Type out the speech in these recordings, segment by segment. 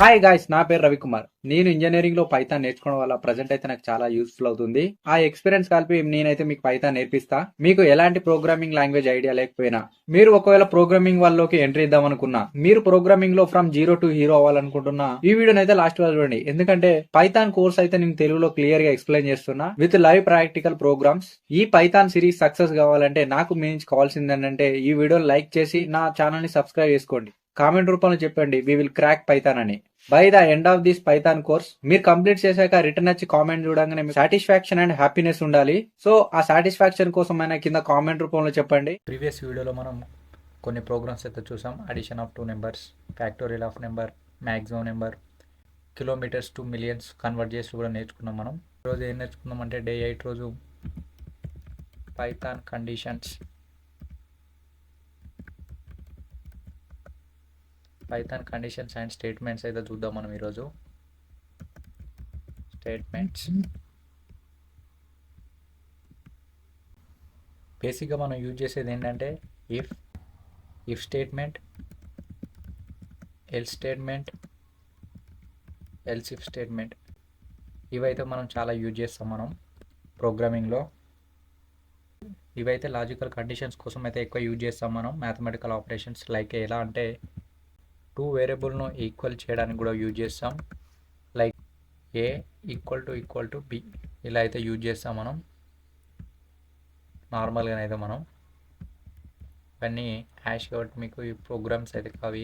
Hi guys, నా పేరు రవికుమార్. నేను ఇంజనీరింగ్ లో పైథాన్ నేర్చుకోవడం వల్ల ప్రజెంట్ అయితే నాకు చాలా యూస్ఫుల్ అవుతుంది. ఆ ఎక్స్పీరియన్స్ కలిపి నేనైతే మీకు పైథాన్ నేర్పిస్తా. మీకు ఎలాంటి ప్రోగ్రామింగ్ లాంగ్వేజ్ ఐడియా లేకపోయినా, మీరు ఒకవేళ ప్రోగ్రామింగ్ వాళ్ళలోకి ఎంట్రీ ఇద్దాం అనుకున్నా, మీరు ప్రోగ్రామింగ్ లో ఫ్రమ్ జీరో టు హీరో అవ్వాలనుకుంటున్నా, ఈ వీడియోని అయితే లాస్ట్ వరకు చూడండి. ఎందుకంటే పైథాన్ కోర్స్ అయితే నేను తెలుగులో క్లియర్ గా ఎక్స్ప్లెయిన్ చేస్తున్నా విత్ లైవ్ ప్రాక్టికల్ ప్రోగ్రామ్స్. ఈ పైథాన్ సిరీస్ సక్సెస్ కావాలంటే నాకు మీ నుంచి కావాల్సింది ఏంటంటే ఈ వీడియో లైక్ చేసి నా ఛానల్ ని సబ్స్క్రైబ్ చేసుకోండి. కామెంట్ రూపంలో చెప్పండి వి విల్ క్రాక్ పైథాన్ అని. By the end of this Python course మీరు కంప్లీట్ చేశాక రిటర్న్ వచ్చి కామెంట్ చూడగానే సాటిస్ఫాక్షన్ అండ్ హ్యాపీనెస్ ఉండాలి. సో ఆ సాటిస్ఫాక్షన్ కోసం అయినా కింద కామెంట్ రూపంలో చెప్పండి. ప్రీవియస్ వీడియోలో మనం కొన్ని ప్రోగ్రామ్స్ అయితే చూసాం. Addition of 2 numbers, factorial of number, maximum number, kilometres to millions convert చేసి కూడా నేర్చుకున్నాం. మనం ఈరోజు ఏం నేర్చుకున్నాం అంటే డే 8 రోజు Python conditions, Python conditions and statements అయితే చూద్దాం మనం ఈరోజు. స్టేట్మెంట్స్ బేసిక్గా మనం యూజ్ చేసేది ఏంటంటే if statement, else statement, else if statement. ఇవైతే మనం చాలా యూజ్ చేస్తాం మనం ప్రోగ్రామింగ్లో. ఇవైతే లాజికల్ కండిషన్స్ కోసం అయితే ఎక్కువ యూజ్ చేస్తాం మనం. మ్యాథమెటికల్ ఆపరేషన్స్ లైక్ ఎలా అంటే 2 వేరియబుల్ను ఈక్వల్ చేయడానికి కూడా యూజ్ చేస్తాం. Like A equal to B ఇలా అయితే యూజ్ చేస్తాం మనం నార్మల్గానైతే. మనం ఇవన్నీ హ్యాష్ కాబట్టి మీకు ఈ ప్రోగ్రామ్స్ అయితే అవి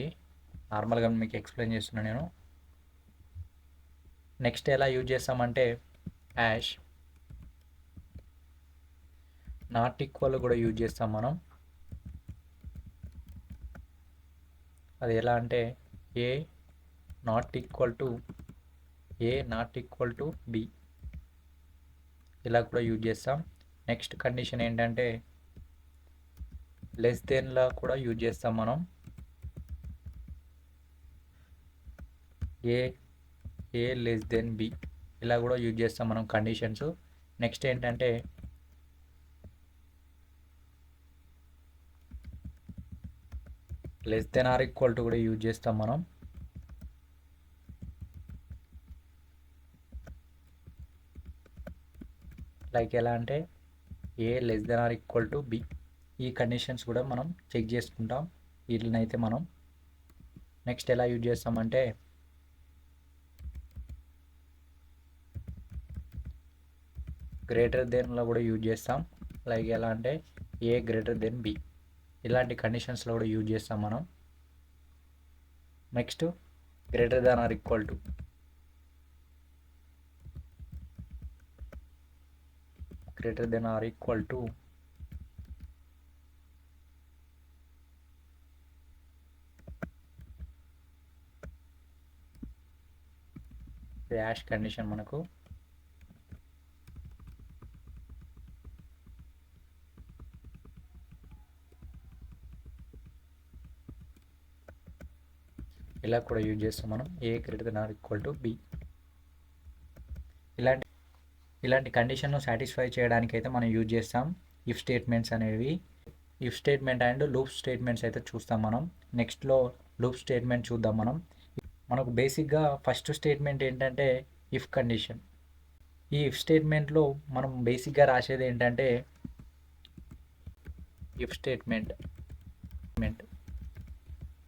నార్మల్గా మీకు ఎక్స్ప్లెయిన్ చేస్తున్నాను నేను. నెక్స్ట్ ఎలా యూజ్ చేస్తామంటే హ్యాష్ నాట్ ఈక్వల్ కూడా యూజ్ చేస్తాం మనం. అది ఎలా అంటే ఏ నాట్ ఈక్వల్ టు బి ఇలా కూడా యూజ్ చేస్తాం. నెక్స్ట్ కండిషన్ ఏంటంటే లెస్ దెన్లా కూడా యూజ్ చేస్తాం మనం. ఏ లెస్ దెన్ బి ఇలా కూడా యూజ్ చేస్తాం మనం కండిషన్స్. నెక్స్ట్ ఏంటంటే less than or equal to కూడా యూజ్ చేస్తాం మనం. లైక్ ఎలా అంటే A less than or equal to B. ఈ కండిషన్స్ కూడా మనం చెక్ చేసుకుంటాం వీటినైతే మనం. నెక్స్ట్ ఎలా యూజ్ చేస్తామంటే గ్రేటర్ దెన్లో కూడా యూజ్ చేస్తాం. లైక్ ఎలా అంటే ఏ గ్రేటర్ దెన్ బి ఇలాంటి కండిషన్స్లో కూడా యూజ్ చేస్తాం మనం. Next greater than or equal to hash condition మనకు. ఇలా కూడా యూజ్ చేస్తాం మనం A greater than or equal to B. ఇలాంటి కండిషన్ను సాటిస్ఫై చేయడానికి అయితే మనం యూజ్ చేస్తాం ఇఫ్ స్టేట్మెంట్స్ అనేవి. If statement and loop statements అయితే చూస్తాం మనం. నెక్స్ట్లో లూప్ స్టేట్మెంట్ చూద్దాం మనం. మనకు బేసిక్గా ఫస్ట్ స్టేట్మెంట్ ఏంటంటే ఇఫ్ కండిషన్. ఈ ఇఫ్ స్టేట్మెంట్లో మనం బేసిక్గా రాసేది ఏంటంటే ఇఫ్ స్టేట్మెంట్.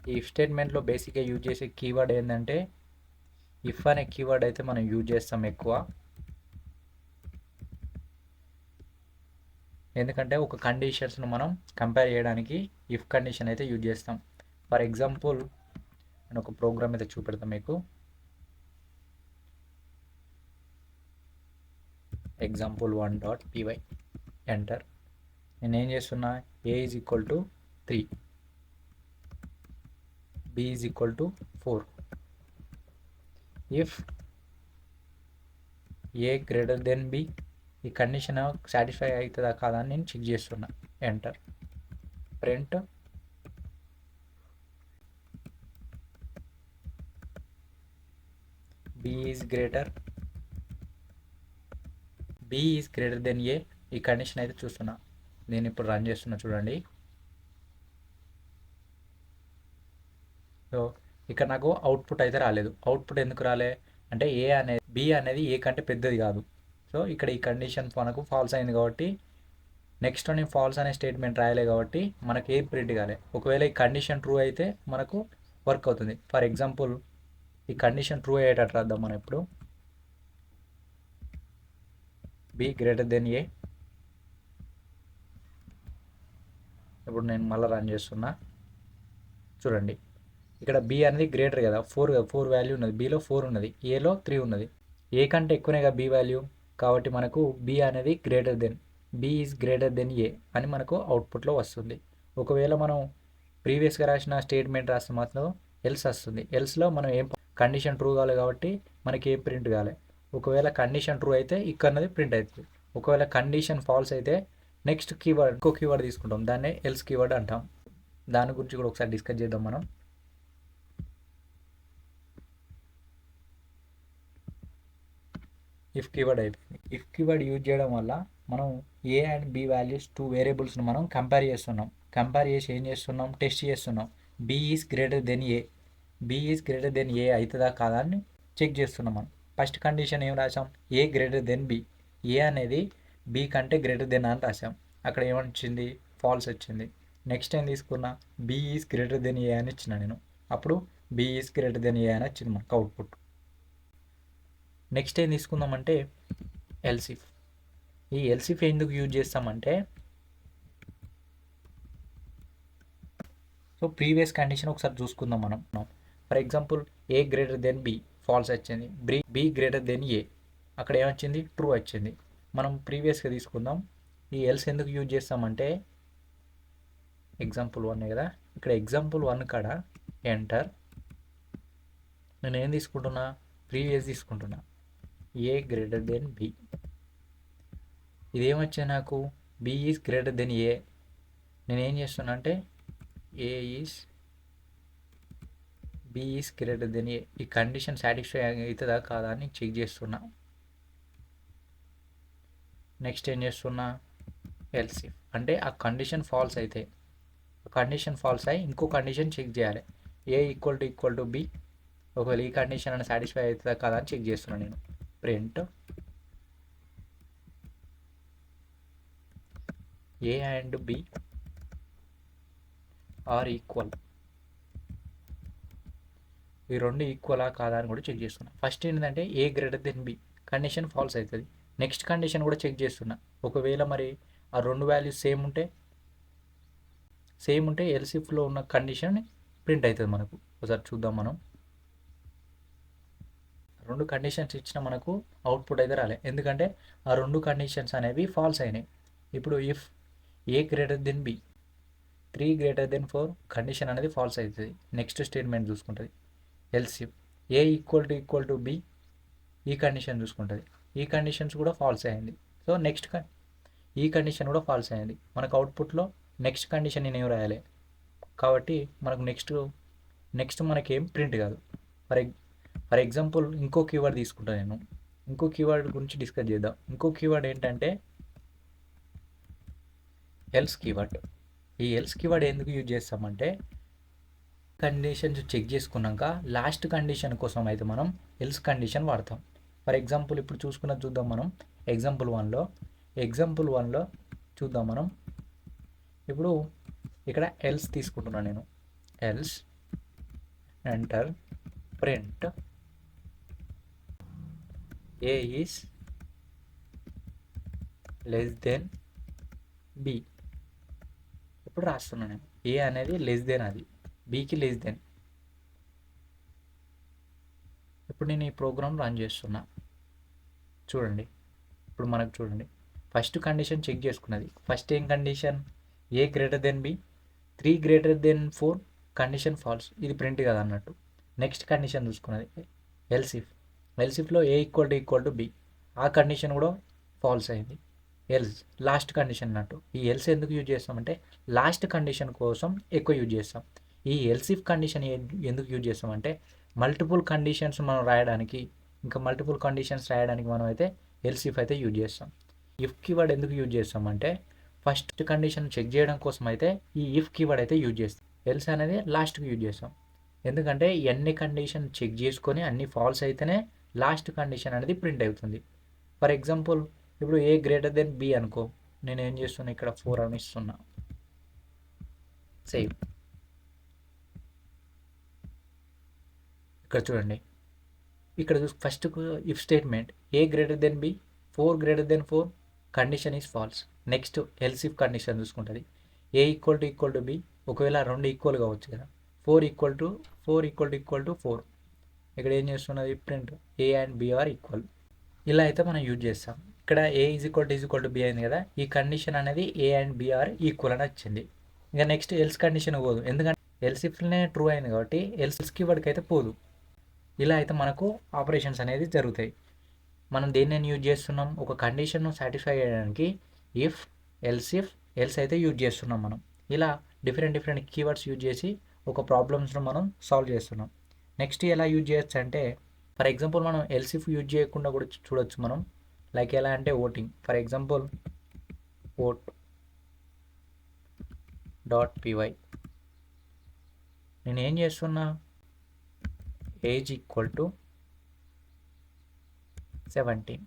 ఈ ఇఫ్ స్టేట్మెంట్లో బేసిక్గా యూజ్ చేసే కీవర్డ్ ఏంటంటే ఇఫ్ అనే కీవర్డ్ అయితే మనం యూజ్ చేస్తాం ఎక్కువ. ఎందుకంటే ఒక కండిషన్స్ను మనం కంపేర్ చేయడానికి ఇఫ్ కండిషన్ అయితే యూజ్ చేస్తాం. ఫర్ ఎగ్జాంపుల్ నేను ఒక ప్రోగ్రామ్ అయితే చూపెడతాను మీకు. example1.py enter. నేనేం చేస్తున్నా A is equal to 3, B is equal to 4. If A greater than B ఈ కండిషన్ సాటిస్ఫై అవుతుందా కాదా అని నేను చెక్ చేస్తున్నా. Enter. Print B is greater than A ఈ కండిషన్ అయితే చూస్తున్నా. నేను ఇప్పుడు రన్ చేస్తున్నా చూడండి. సో ఇక్కడ నాకు అవుట్పుట్ అయితే రాలేదు. అవుట్పుట్ ఎందుకు రాలే అంటే బి అనేది ఏ కంటే పెద్దది కాదు. సో ఇక్కడ ఈ కండిషన్ మనకు ఫాల్స్ అయింది కాబట్టి నెక్స్ట్ నేను ఫాల్స్ అనే స్టేట్మెంట్ రాయలే కాబట్టి మనకి ఏం ప్రింట్ కాలే. ఒకవేళ ఈ కండిషన్ ట్రూ అయితే మనకు వర్క్ అవుతుంది. ఫర్ ఎగ్జాంపుల్ ఈ కండిషన్ ట్రూ అయ్యేటట్టు రాద్దాం మనం ఇప్పుడు. బి గ్రేటర్ దెన్ ఏ. ఇప్పుడు నేను మళ్ళీ రన్ చేస్తున్నా. చూడండి ఇక్కడ బి అనేది గ్రేటర్ కదా, 4 వాల్యూ ఉన్నది. బిలో 4 ఉన్నది, ఏలో 3 ఉన్నది. ఏ కంటే ఎక్కువనే కదా బి వాల్యూ, కాబట్టి మనకు బి అనేది greater than, B is greater than A అని మనకు అవుట్పుట్లో వస్తుంది. ఒకవేళ మనం ప్రీవియస్గా రాసిన స్టేట్మెంట్ రాస్తే మాత్రం ఎల్స్ వస్తుంది. ఎల్స్లో మనం ఏం కండిషన్ ట్రూ కావాలి కాబట్టి మనకి ఏం ప్రింట్ కావాలి. ఒకవేళ కండిషన్ ట్రూ అయితే ఇక్కడన్నది ప్రింట్ అవుతుంది. ఒకవేళ కండిషన్ ఫాల్స్ అయితే నెక్స్ట్ కీవర్డ్, ఇంకో కీవర్డ్ తీసుకుంటాం, దాన్నే ఎల్స్ కీవర్డ్ అంటాం. దాని గురించి కూడా ఒకసారి డిస్కస్ చేద్దాం మనం. ఇఫ్ కీవర్డ్ అయిపోయింది. ఇఫ్ కీవర్డ్ యూజ్ చేయడం వల్ల మనం ఏ అండ్ బి వాల్యూస్ 2 వేరియబుల్స్ని మనం కంపేర్ చేస్తున్నాం. కంపేర్ చేసి ఏం చేస్తున్నాం, టెస్ట్ చేస్తున్నాం. B is greater than A, B is greater than A అవుతుందా కాదా అని చెక్ చేస్తున్నాం మనం. ఫస్ట్ కండిషన్ ఏం రాసాం, ఏ గ్రేటర్ దెన్ బి. ఏ అనేది బి కంటే గ్రేటర్ దెన్ అని రాసాం. అక్కడ ఏమొచ్చింది, ఫాల్స్ వచ్చింది. నెక్స్ట్ ఏం తీసుకున్నా, B is greater than A అని ఇచ్చిన నేను. అప్పుడు B is greater than A అని వచ్చింది మనకు అవుట్పుట్. నెక్స్ట్ ఏం తీసుకుందామంటే ఎల్సిఫ్. ఈ ఎల్సిఫ్ ఎందుకు యూజ్ చేస్తామంటే, సో ప్రీవియస్ కండిషన్ ఒకసారి చూసుకుందాం మనం. For example A greater than B, false వచ్చింది. బి గ్రేటర్ దెన్ ఏ, అక్కడ ఏమొచ్చింది, ట్రూ వచ్చింది. మనం ప్రీవియస్గా తీసుకుందాం. ఈ ఎల్స్ ఎందుకు యూజ్ చేస్తామంటే ఎగ్జాంపుల్ 1 కదా, ఇక్కడ ఎగ్జాంపుల్ 1 కాడ ఎంటర్, నేను ఏం తీసుకుంటున్నా, ప్రీవియస్ తీసుకుంటున్నా, ఏ గ్రేటర్ దెన్ బి. ఇదేమొచ్చా నాకు, బి ఈజ్ గ్రేటర్ దెన్ ఏ. నేను ఏం చేస్తున్నా అంటే B is greater than A, ఈ కండిషన్ సాటిస్ఫై అవుతుందా కాదా అని చెక్ చేస్తున్నా. నెక్స్ట్ ఏం చేస్తున్నా, ఎల్సిఫ్ అంటే ఆ కండిషన్ ఫాల్స్ అయితే, కండిషన్ ఫాల్స్ అయ్యి ఇంకో కండిషన్ చెక్ చేయాలి. ఏ ఈక్వల్ టు బి, ఒకవేళ ఈ కండిషన్ అని సాటిస్ఫై అవుతుందా కాదా అని చెక్ చేస్తున్నాను నేను. Print A and B are equal, ఈ రెండు ఈక్వలా కాదా అని కూడా చెక్ చేస్తున్నా. ఫస్ట్ ఏంటంటే A greater than B, condition false అవుతుంది. నెక్స్ట్ కండిషన్ కూడా చెక్ చేస్తున్నా. ఒకవేళ మరి ఆ రెండు వాల్యూస్ సేమ్ ఉంటే ఎల్సిఫ్లో ఉన్న కండిషన్ ప్రింట్ అవుతుంది మనకు. ఒకసారి చూద్దాం మనం. రెండు కండిషన్స్ ఇచ్చిన మనకు అవుట్పుట్ అయితే రాలే, ఎందుకంటే ఆ రెండు కండిషన్స్ అనేవి ఫాల్స్ అయినాయి. ఇప్పుడు if A greater than B, 3 greater than 4 condition అనేది ఫాల్స్ అవుతుంది. నెక్స్ట్ స్టేట్మెంట్ చూసుకుంటుంది elif. A equal to B, ఈ కండిషన్ చూసుకుంటుంది. ఈ కండిషన్స్ కూడా ఫాల్స్ అయింది. సో నెక్స్ట్ ఈ కండిషన్ కూడా ఫాల్స్ అయింది. మనకు అవుట్పుట్లో నెక్స్ట్ కండిషన్ నేను ఏం రాయాలి కాబట్టి మనకు నెక్స్ట్ మనకేం ప్రింట్ కాదు. ఫర్ ఎగ్జాంపుల్ ఇంకో కీవర్డ్ తీసుకుంటాను నేను. ఇంకో కీవర్డ్ గురించి డిస్కస్ చేద్దాం. ఇంకో కీవర్డ్ ఏంటంటే ఎల్స్ కీవర్డ్. ఈ ఎల్స్ కీవర్డ్ ఎందుకు యూజ్ చేస్తామంటే, కండిషన్స్ చెక్ చేసుకున్నాక లాస్ట్ కండిషన్ కోసం అయితే మనం ఎల్స్ కండిషన్ వాడతాం. ఫర్ ఎగ్జాంపుల్ ఇప్పుడు చూద్దాం మనం. ఎగ్జాంపుల్ వన్లో చూద్దాం మనం. ఇప్పుడు ఇక్కడ ఎల్స్ తీసుకుంటున్నాను నేను. Else enter print A is less than B. ఇప్పుడు రాస్తున్నాను నేను, ఏ అనేది లెస్ దెన్, అది బికి లెస్ దెన్. ఇప్పుడు నేను ఈ ప్రోగ్రామ్ రన్ చేస్తున్నా. చూడండి ఇప్పుడు మనకు చూడండి, ఫస్ట్ కండిషన్ చెక్ చేసుకున్నది. ఫస్ట్ ఏం condition, A greater than B, 3 greater than 4 condition false, ఇది ప్రింట్ కదా అన్నట్టు. నెక్స్ట్ కండిషన్ చూసుకున్నది ఎల్సిఫ్లో ఏ ఈక్వల్ టు బి, ఆ కండిషన్ కూడా ఫాల్స్ అయింది. ఎల్స్ లాస్ట్ కండిషన్ అన్నట్టు. ఈ ఎల్స్ ఎందుకు యూజ్ చేస్తామంటే లాస్ట్ కండిషన్ కోసం ఎక్కువ యూజ్ చేస్తాం. ఈ ఎల్సిఫ్ కండిషన్ ఎందుకు యూజ్ చేస్తామంటే మల్టిపుల్ కండిషన్స్ మనం రాయడానికి, ఇంకా మల్టిపుల్ కండిషన్స్ రాయడానికి మనం అయితే ఎల్సిఫ్ అయితే యూజ్ చేస్తాం. ఇఫ్ కీవర్డ్ ఎందుకు యూజ్ చేస్తామంటే ఫస్ట్ కండిషన్ చెక్ చేయడం కోసం అయితే ఈ ఇఫ్ కీవర్డ్ అయితే యూజ్ చేస్తాం. ఎల్స్ అనేది లాస్ట్కి యూజ్ చేస్తాం. ఎందుకంటే ఎన్ని కండిషన్ చెక్ చేసుకొని అన్ని ఫాల్స్ అయితేనే లాస్ట్ కండిషన్ అనేది ప్రింట్ అవుతుంది. ఫర్ ఎగ్జాంపుల్ ఇప్పుడు ఏ గ్రేటర్ దెన్ బి అనుకో, నేను ఏం చేస్తున్నా ఇక్కడ 4 అని ఇస్తున్నా. సేవ్. ఇక్కడ చూడండి, ఇక్కడ first if statement A greater than B, 4 greater than 4, condition is false. Next else if condition చూసుకుంటుంది. ఏ ఈక్వల్ టు బి, ఒకవేళ రెండు ఈక్వల్ కావచ్చు కదా, 4 ఈక్వల్ టు 4. ఇక్కడ ఏం చేస్తున్నది print A and B are equal. ఇలా అయితే మనం యూజ్ చేస్తాం. ఇక్కడ A is equal to B అయింది కదా, ఈ కండిషన్ అనేది A and B are equal అని వచ్చింది. ఇంకా నెక్స్ట్ ఎల్స్ కండిషన్ పోదు, ఎందుకంటే ఎల్స్ ఇఫ్నే ట్రూ అయింది కాబట్టి ఎల్స్కి వాడికి అయితే పోదు. ఇలా అయితే మనకు ఆపరేషన్స్ అనేది జరుగుతాయి. మనం దేన్ని యూజ్ చేస్తున్నాం, ఒక కండిషన్ను సాటిస్ఫై చేయడానికి ఇఫ్ ఎల్స్ అయితే యూజ్ చేస్తున్నాం మనం. ఇలా డిఫరెంట్ కీవర్డ్స్ యూజ్ చేసి ఒక ప్రాబ్లమ్స్ను మనం సాల్వ్ చేస్తున్నాం. నెక్స్ట్ ఎలా యూజ్ చేయొచ్చు అంటే, ఫర్ ఎగ్జాంపుల్ మనం ఎల్సిఫ్ యూజ్ చేయకుండా కూడా చూడొచ్చు మనం. లైక్ ఎలా అంటే voting. For example vote .py, నేను ఏం చేస్తున్నా, age equal to 17.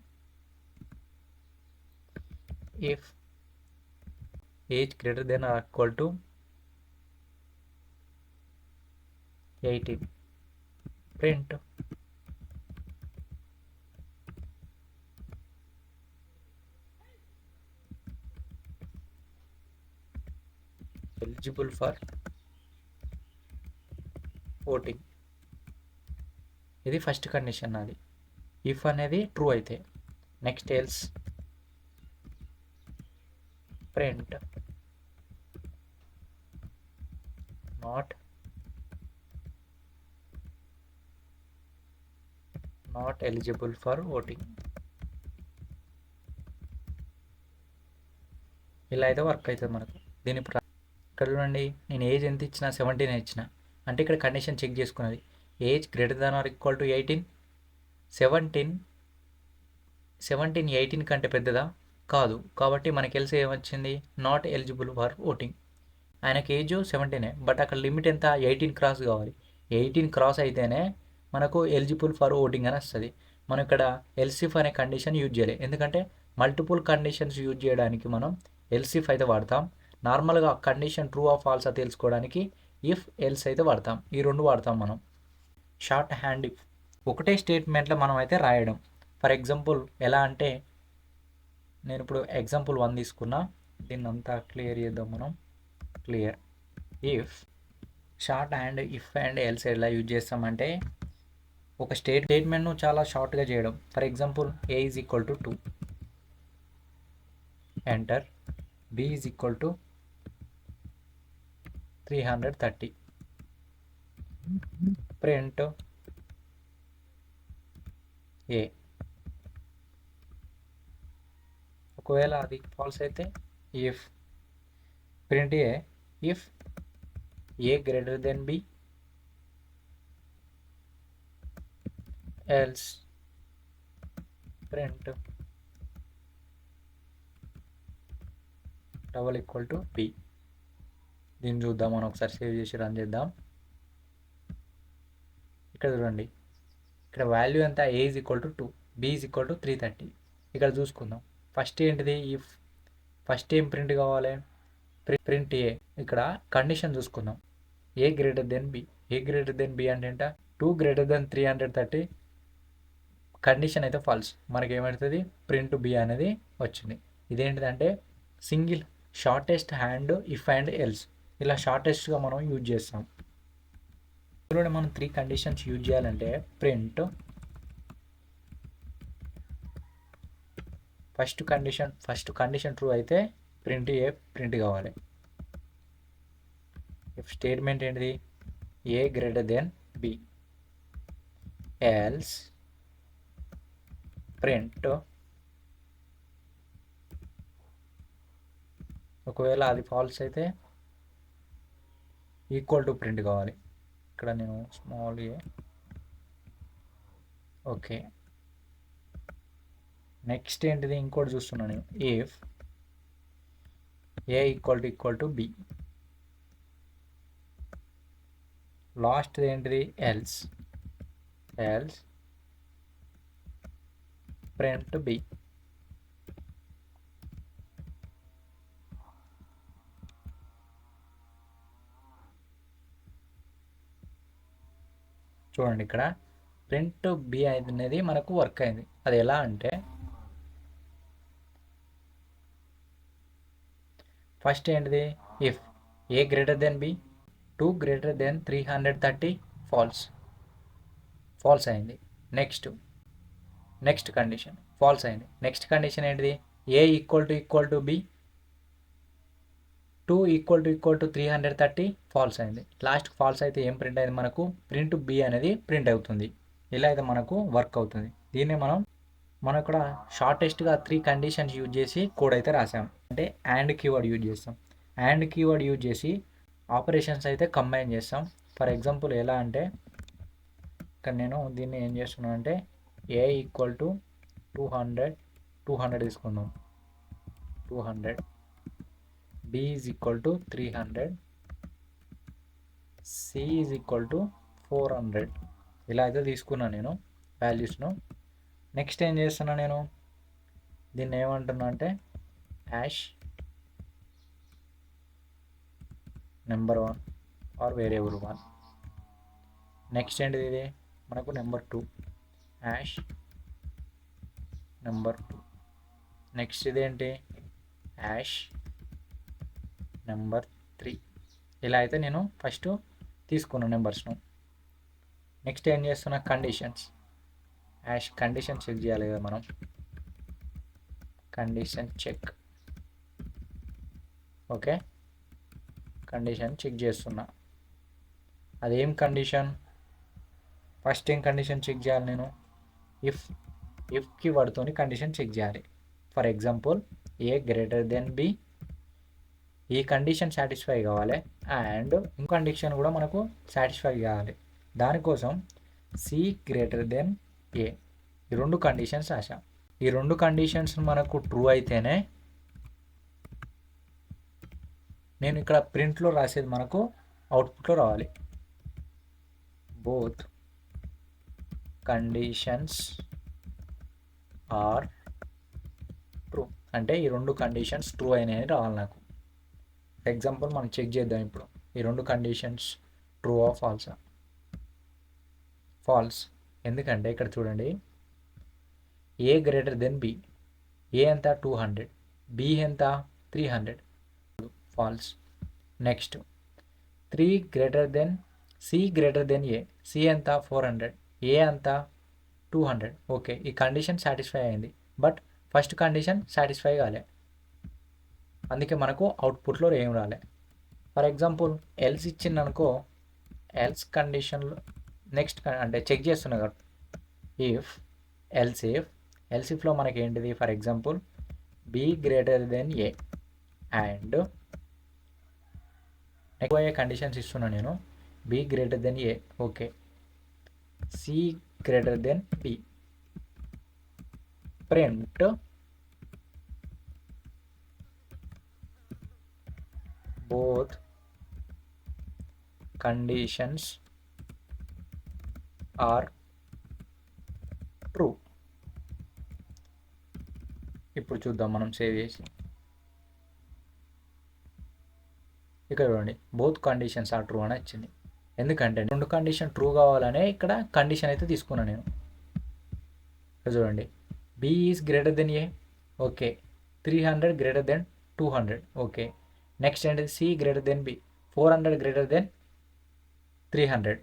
If age greater than or equal to 18, print eligible for voting. ఇది ఫస్ట్ కండిషన్ అది, ఇఫ్ అనేది ట్రూ అయితే. Next else print not eligible for voting. ఇలా అయితే వర్క్ అవుతుంది మనకు. దీని ఇక్కడ చూడండి, నేను ఏజ్ ఎంత ఇచ్చిన, 17 ఇచ్చిన, అంటే ఇక్కడ కండిషన్ చెక్ చేసుకున్నది age greater than or equal to 18. 17 18 కంటే పెద్దదా కాదు, కాబట్టి మనకి తెలిసి ఏమొచ్చింది, నాట్ ఎలిజిబుల్ ఫర్ ఓటింగ్. ఆయనకి ఏజ్ 17, బట్ అక్కడ లిమిట్ ఎంత, 18 క్రాస్ కావాలి. 18 క్రాస్ అయితేనే మనకు ఎలిజిబుల్ ఫర్ ఓటింగ్ అని వస్తుంది. మనం ఇక్కడ ఎల్సిఫ్ అనే కండిషన్ యూజ్ చేయలేదు, ఎందుకంటే మల్టిపుల్ కండిషన్స్ యూజ్ చేయడానికి మనం ఎల్సిఫ్ అయితే వాడతాం. నార్మల్గా కండిషన్ ట్రూ ఆర్ ఫాల్స్ తెలుసుకోవడానికి ఇఫ్ ఎల్స్ అయితే వాడతాం. ఈ రెండు వాడతాం మనం. షార్ట్ హ్యాండ్ ఇఫ్, ఒకటే స్టేట్మెంట్లో మనం అయితే రాయడం. ఫర్ ఎగ్జాంపుల్ ఎలా అంటే, నేను ఇప్పుడు ఎగ్జాంపుల్ 1 తీసుకున్నా, దీన్ని అంతా క్లియర్ చేద్దాం మనం. Clear if short hand if and else ఎలా యూజ్ చేస్తామంటే, ఒక స్టేట్మెంట్ను చాలా షార్ట్గా చేయడం. For example A is equal to 2, enter. B is equal to 330, print A. ఒకవేళ అది ఫాల్స్ అయితే if print A if A greater than B, else print double equal to B. దీన్ని చూద్దాం మనం ఒకసారి, సేవ్ చేసి రన్ చేద్దాం. ఇక్కడ చూడండి, ఇక్కడ వాల్యూ ఎంత, A is equal to 2, B is equal to 330. ఇక్కడ చూసుకుందాం, ఫస్ట్ ఏంటిది, ఇఫ్ ఫస్ట్ ఏం ప్రింట్ కావాలి, ప్రింట్ ఏ. ఇక్కడ కండిషన్ చూసుకుందాం, A greater than B. A greater than B అంటే ఏంట, 2 గ్రేటర్ దెన్ 330. కండిషన్ అయితే ఫాల్స్, మనకి ఏమవుతుంది, ప్రింట్ బి అనేది వచ్చింది. ఇదేంటిదంటే single shortest hand if and else, ఇలా షార్టెస్ట్గా మనం యూజ్ చేస్తాం. ఇందులో మనం 3 కండిషన్స్ యూజ్ చేయాలంటే, ప్రింట్ ఫస్ట్ కండిషన్ ట్రూ అయితే ప్రింట్ ఏ ప్రింట్ కావాలి. ఇఫ్ స్టేట్మెంట్ ఏంటిది, A greater than B, else print, ఒకవేళ అది ఫాల్స్ అయితే ఈక్వల్ టు ప్రింట్ కావాలి. ఇక్కడ నేను స్మాల్ ఏ, ఓకే. నెక్స్ట్ ఏంటిది, ఇంకోటి చూస్తున్నాను నేను, if A equal to B, last ఏంటిది ఎల్స్ ప్రింట్ బి. చూడండి ఇక్కడ ప్రింట్ బి అనేది మనకు వర్క్ అయింది. అది ఎలా అంటే ఫస్ట్ ఏంటిది if A greater than B 2 greater than 330 false అయింది. నెక్స్ట్ కండిషన్ ఫాల్స్ అయింది. నెక్స్ట్ కండిషన్ ఏంటిది A equal to B 2 equal to 330 false అయింది. లాస్ట్ ఫాల్స్ అయితే ఏం ప్రింట్ అయింది మనకు ప్రింట్ బి అనేది ప్రింట్ అవుతుంది. ఇలా అయితే మనకు వర్క్ అవుతుంది. దీన్నే మనం ఇక్కడ షార్టెస్ట్గా 3 కండిషన్స్ యూజ్ చేసి కోడ్ అయితే రాసాం. అంటే అండ్ కీవర్డ్ యూజ్ చేస్తాం. అండ్ కీవర్డ్ యూజ్ చేసి ఆపరేషన్స్ అయితే కంబైన్ చేస్తాం. ఫర్ ఎగ్జాంపుల్ ఎలా అంటే ఇక్కడ నేను దీన్ని ఏం చేస్తున్నాను అంటే ఏ ఈక్వల్ టు 200 తీసుకున్నాం 200 b is equal to 300 c is equal to 400 ఇలా అయితే తీసుకున్నాను నేను వాల్యూస్ను. నెక్స్ట్ ఏం చేస్తున్నా నేను దీన్ని ఏమంటున్నా అంటే hash number 1 or variable 1. Next ఏంటిది ఇది మనకు నెంబర్ 2 హ్యాష్ నెంబర్ 2. నెక్స్ట్ ఇదేంటి హ్యాష్ నెంబర్ 3. ఇలా అయితే నేను ఫస్ట్ తీసుకున్నాను నెంబర్స్ను. నెక్స్ట్ ఏం చేస్తున్నా కండిషన్స్ హ్యాష్ కండిషన్ చెక్ చేయాలి కదా మనం. Condition check okay condition check చేస్తున్నా. అదేం కండిషన్ ఫస్ట్ ఏం కండిషన్ చెక్ చేయాలి నేను ఇఫ్కి వాడుతోని కండిషన్ చెక్ చేయాలి. For example A greater than B ఈ కండిషన్ సాటిస్ఫై కావాలి అండ్ ఇంకో కండిషన్ కూడా మనకు సాటిస్ఫై కావాలి. దానికోసం సి గ్రేటర్ దెన్ ఏ ఈ 2 కండిషన్స్ రాసాం. ఈ 2 కండిషన్స్ మనకు ట్రూ అయితేనే నేను ఇక్కడ ప్రింట్లో రాసేది మనకు అవుట్పుట్లో రావాలి. బోత్ కండిషన్స్ ఆర్ ట్రూ అంటే ఈ 2 కండిషన్స్ ట్రూ అయినాయని రావాలి నాకు. ఎగ్జాంపుల్ మనం చెక్ చేద్దాం ఇప్పుడు ఈ 2 కండిషన్స్ ట్రూ ఆర్ ఫాల్సా. ఫాల్స్ ఎందుకంటే ఇక్కడ చూడండి A greater than B A ఎంత 200 బి ఎంత 300 false. Next 3 greater than C greater than A C ఎంత 400 ఏ అంత 200 ఓకే ఈ కండిషన్ సాటిస్ఫై అయింది. బట్ ఫస్ట్ కండిషన్ సాటిస్ఫై కాలే అందుకే మనకు అవుట్పుట్లో ఏం రాలే. ఫర్ ఎగ్జాంపుల్ ఎల్స్ ఇచ్చింది అనుకో ఎల్స్ కండిషన్లో నెక్స్ట్ అంటే చెక్ చేస్తున్నా కాబట్టి ఇఫ్ ఎల్సిఫ్లో మనకి ఏంటిది for example B greater than A and ఎక్కువ కండిషన్స్ ఇస్తున్నా నేను B greater than A okay C greater than B print both conditions are true. ఇప్పుడు చూద్దాం మనం సేవ్ చేసి ఇక్కడ చూడండి బోత్ కండిషన్స్ ఆర్ ట్రూ అని వచ్చింది. ఎందుకంటే 2 కండిషన్ ట్రూ కావాలనే ఇక్కడ కండిషన్ అయితే తీసుకున్నాను నేను. ఇక్కడ చూడండి B is greater than A okay 300 greater than 200 okay. Next ఏంటిది C greater than B 400 greater than 300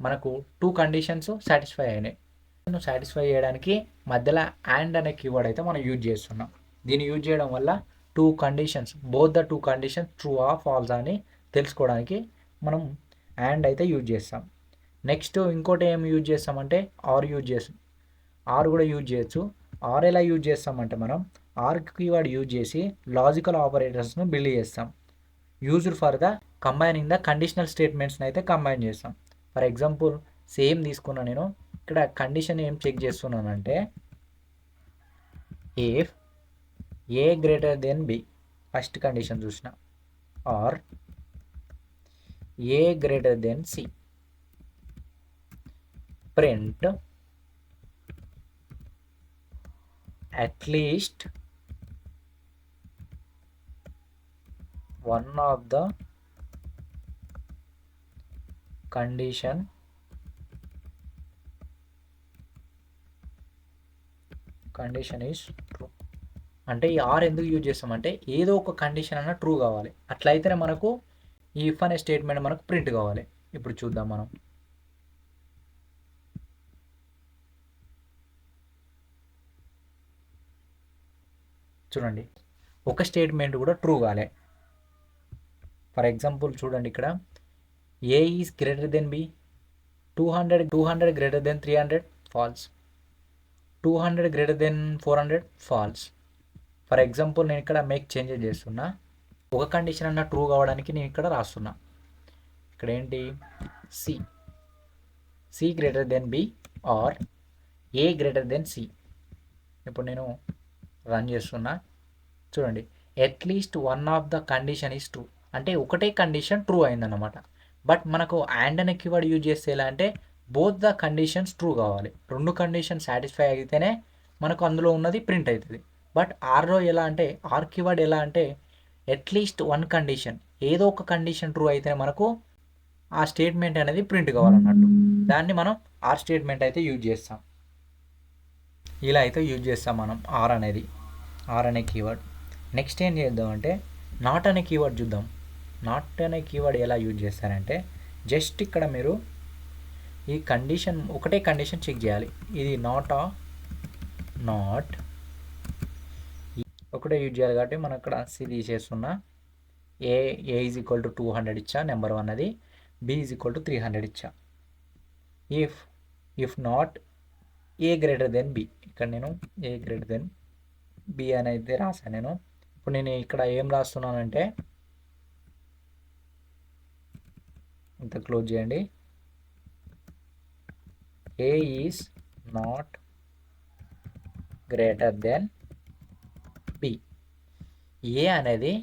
మనకు 2 కండిషన్స్ సాటిస్ఫై అయినాయి. సాటిస్ఫై చేయడానికి మధ్యలో అండ్ అనే కీవర్డ్ అయితే మనం యూజ్ చేస్తున్నాం. దీన్ని యూజ్ చేయడం వల్ల 2 conditions both the 2 conditions true or false అని తెలుసుకోవడానికి మనం అండ్ అయితే యూజ్ చేస్తాం. నెక్స్ట్ ఇంకోటి ఏం యూజ్ చేస్తామంటే ఆర్ యూజ్ చేస్తాం. ఆర్ కూడా యూజ్ చేయొచ్చు. ఆర్ ఎలా యూజ్ చేస్తామంటే మనం ఆర్ కీవర్డ్ యూజ్ చేసి లాజికల్ ఆపరేటర్స్ను బిల్డ్ చేస్తాం. Used for the combining the conditional స్టేట్మెంట్స్ని అయితే కంబైన్ చేస్తాం. ఫర్ ఎగ్జాంపుల్ సేమ్ తీసుకున్నా నేను ఇక్కడ కండిషన్ ఏం చెక్ చేస్తున్నానంటే if A greater than B first condition చూసిన or A greater than C print at least one of the condition is true. అంటే ఈ ఆర్ ఎందుకు యూజ్ చేస్తామంటే ఏదో ఒక కండిషన్ అన్న ట్రూ కావాలి, అట్లయితేనే మనకు ఈ ఇఫ్ అనే స్టేట్మెంట్ మనకు ప్రింట్ కావాలి. ఇప్పుడు చూద్దాం మనం. చూడండి, ఒక స్టేట్మెంట్ కూడా ట్రూ కాలే. ఫర్ ఎగ్జాంపుల్ చూడండి, ఇక్కడ A is greater than B, 200 greater than 300 false, 200 greater than 400 false. For example నేను ఇక్కడ మేక్ చేంజెస్ చేస్తున్నా. ఒక కండిషన్ అన్న ట్రూ కావడానికి నేను ఇక్కడ రాస్తున్నా. ఇక్కడ ఏంటి, C greater than B or A greater than C. ఇప్పుడు నేను రన్ చేస్తున్నా. చూడండి, at least one of the condition is true, అంటే ఒకటే కండిషన్ ట్రూ అయిందన్నమాట. బట్ మనకు అండ్ అనే కీవర్డ్ యూజ్ చేస్తే ఎలా అంటే బోత్ ద కండిషన్స్ ట్రూ కావాలి, రెండు కండిషన్ సాటిస్ఫై అయితేనే మనకు అందులో ఉన్నది ప్రింట్ అవుతుంది. బట్ ఆర్లో ఎలా అంటే, ఆర్ కీవర్డ్ ఎలా అంటే అట్లీస్ట్ వన్ కండిషన్, ఏదో ఒక కండిషన్ ట్రూ అయితేనే మనకు ఆ స్టేట్మెంట్ అనేది ప్రింట్ కావాలన్నట్టు. దాన్ని మనం ఆర్ స్టేట్మెంట్ అయితే యూజ్ చేస్తాం. ఇలా అయితే యూజ్ చేస్తాం మనం ఆర్ అనే కీవర్డ్. నెక్స్ట్ ఏం చేద్దామంటే నాట్ అనే కీవర్డ్ చూద్దాం. నాట్ అనే కీవర్డ్ ఎలా యూజ్ చేస్తారంటే, జస్ట్ ఇక్కడ మీరు ఈ కండిషన్, ఒకటే కండిషన్ చెక్ చేయాలి. ఇది నాట్ ఒకటే యూజ్ చేయాలి కాబట్టి మనం ఇక్కడ సి తీసేస్తున్నా. ఏ ఈజ్ ఈక్వల్ టు 200 ఇచ్చా, నెంబర్ 1 అది. బి ఈజ్ ఈక్వల్ టు 300 ఇచ్చా. If not A greater than B, ఇక్కడ నేను ఏ గ్రేటర్ దెన్ బి అని అయితే రాసాను నేను. ఇప్పుడు నేను ఇక్కడ ఏం రాస్తున్నానంటే, ఇంత క్లోజ్ చేయండి, A is not greater than B. A అనేది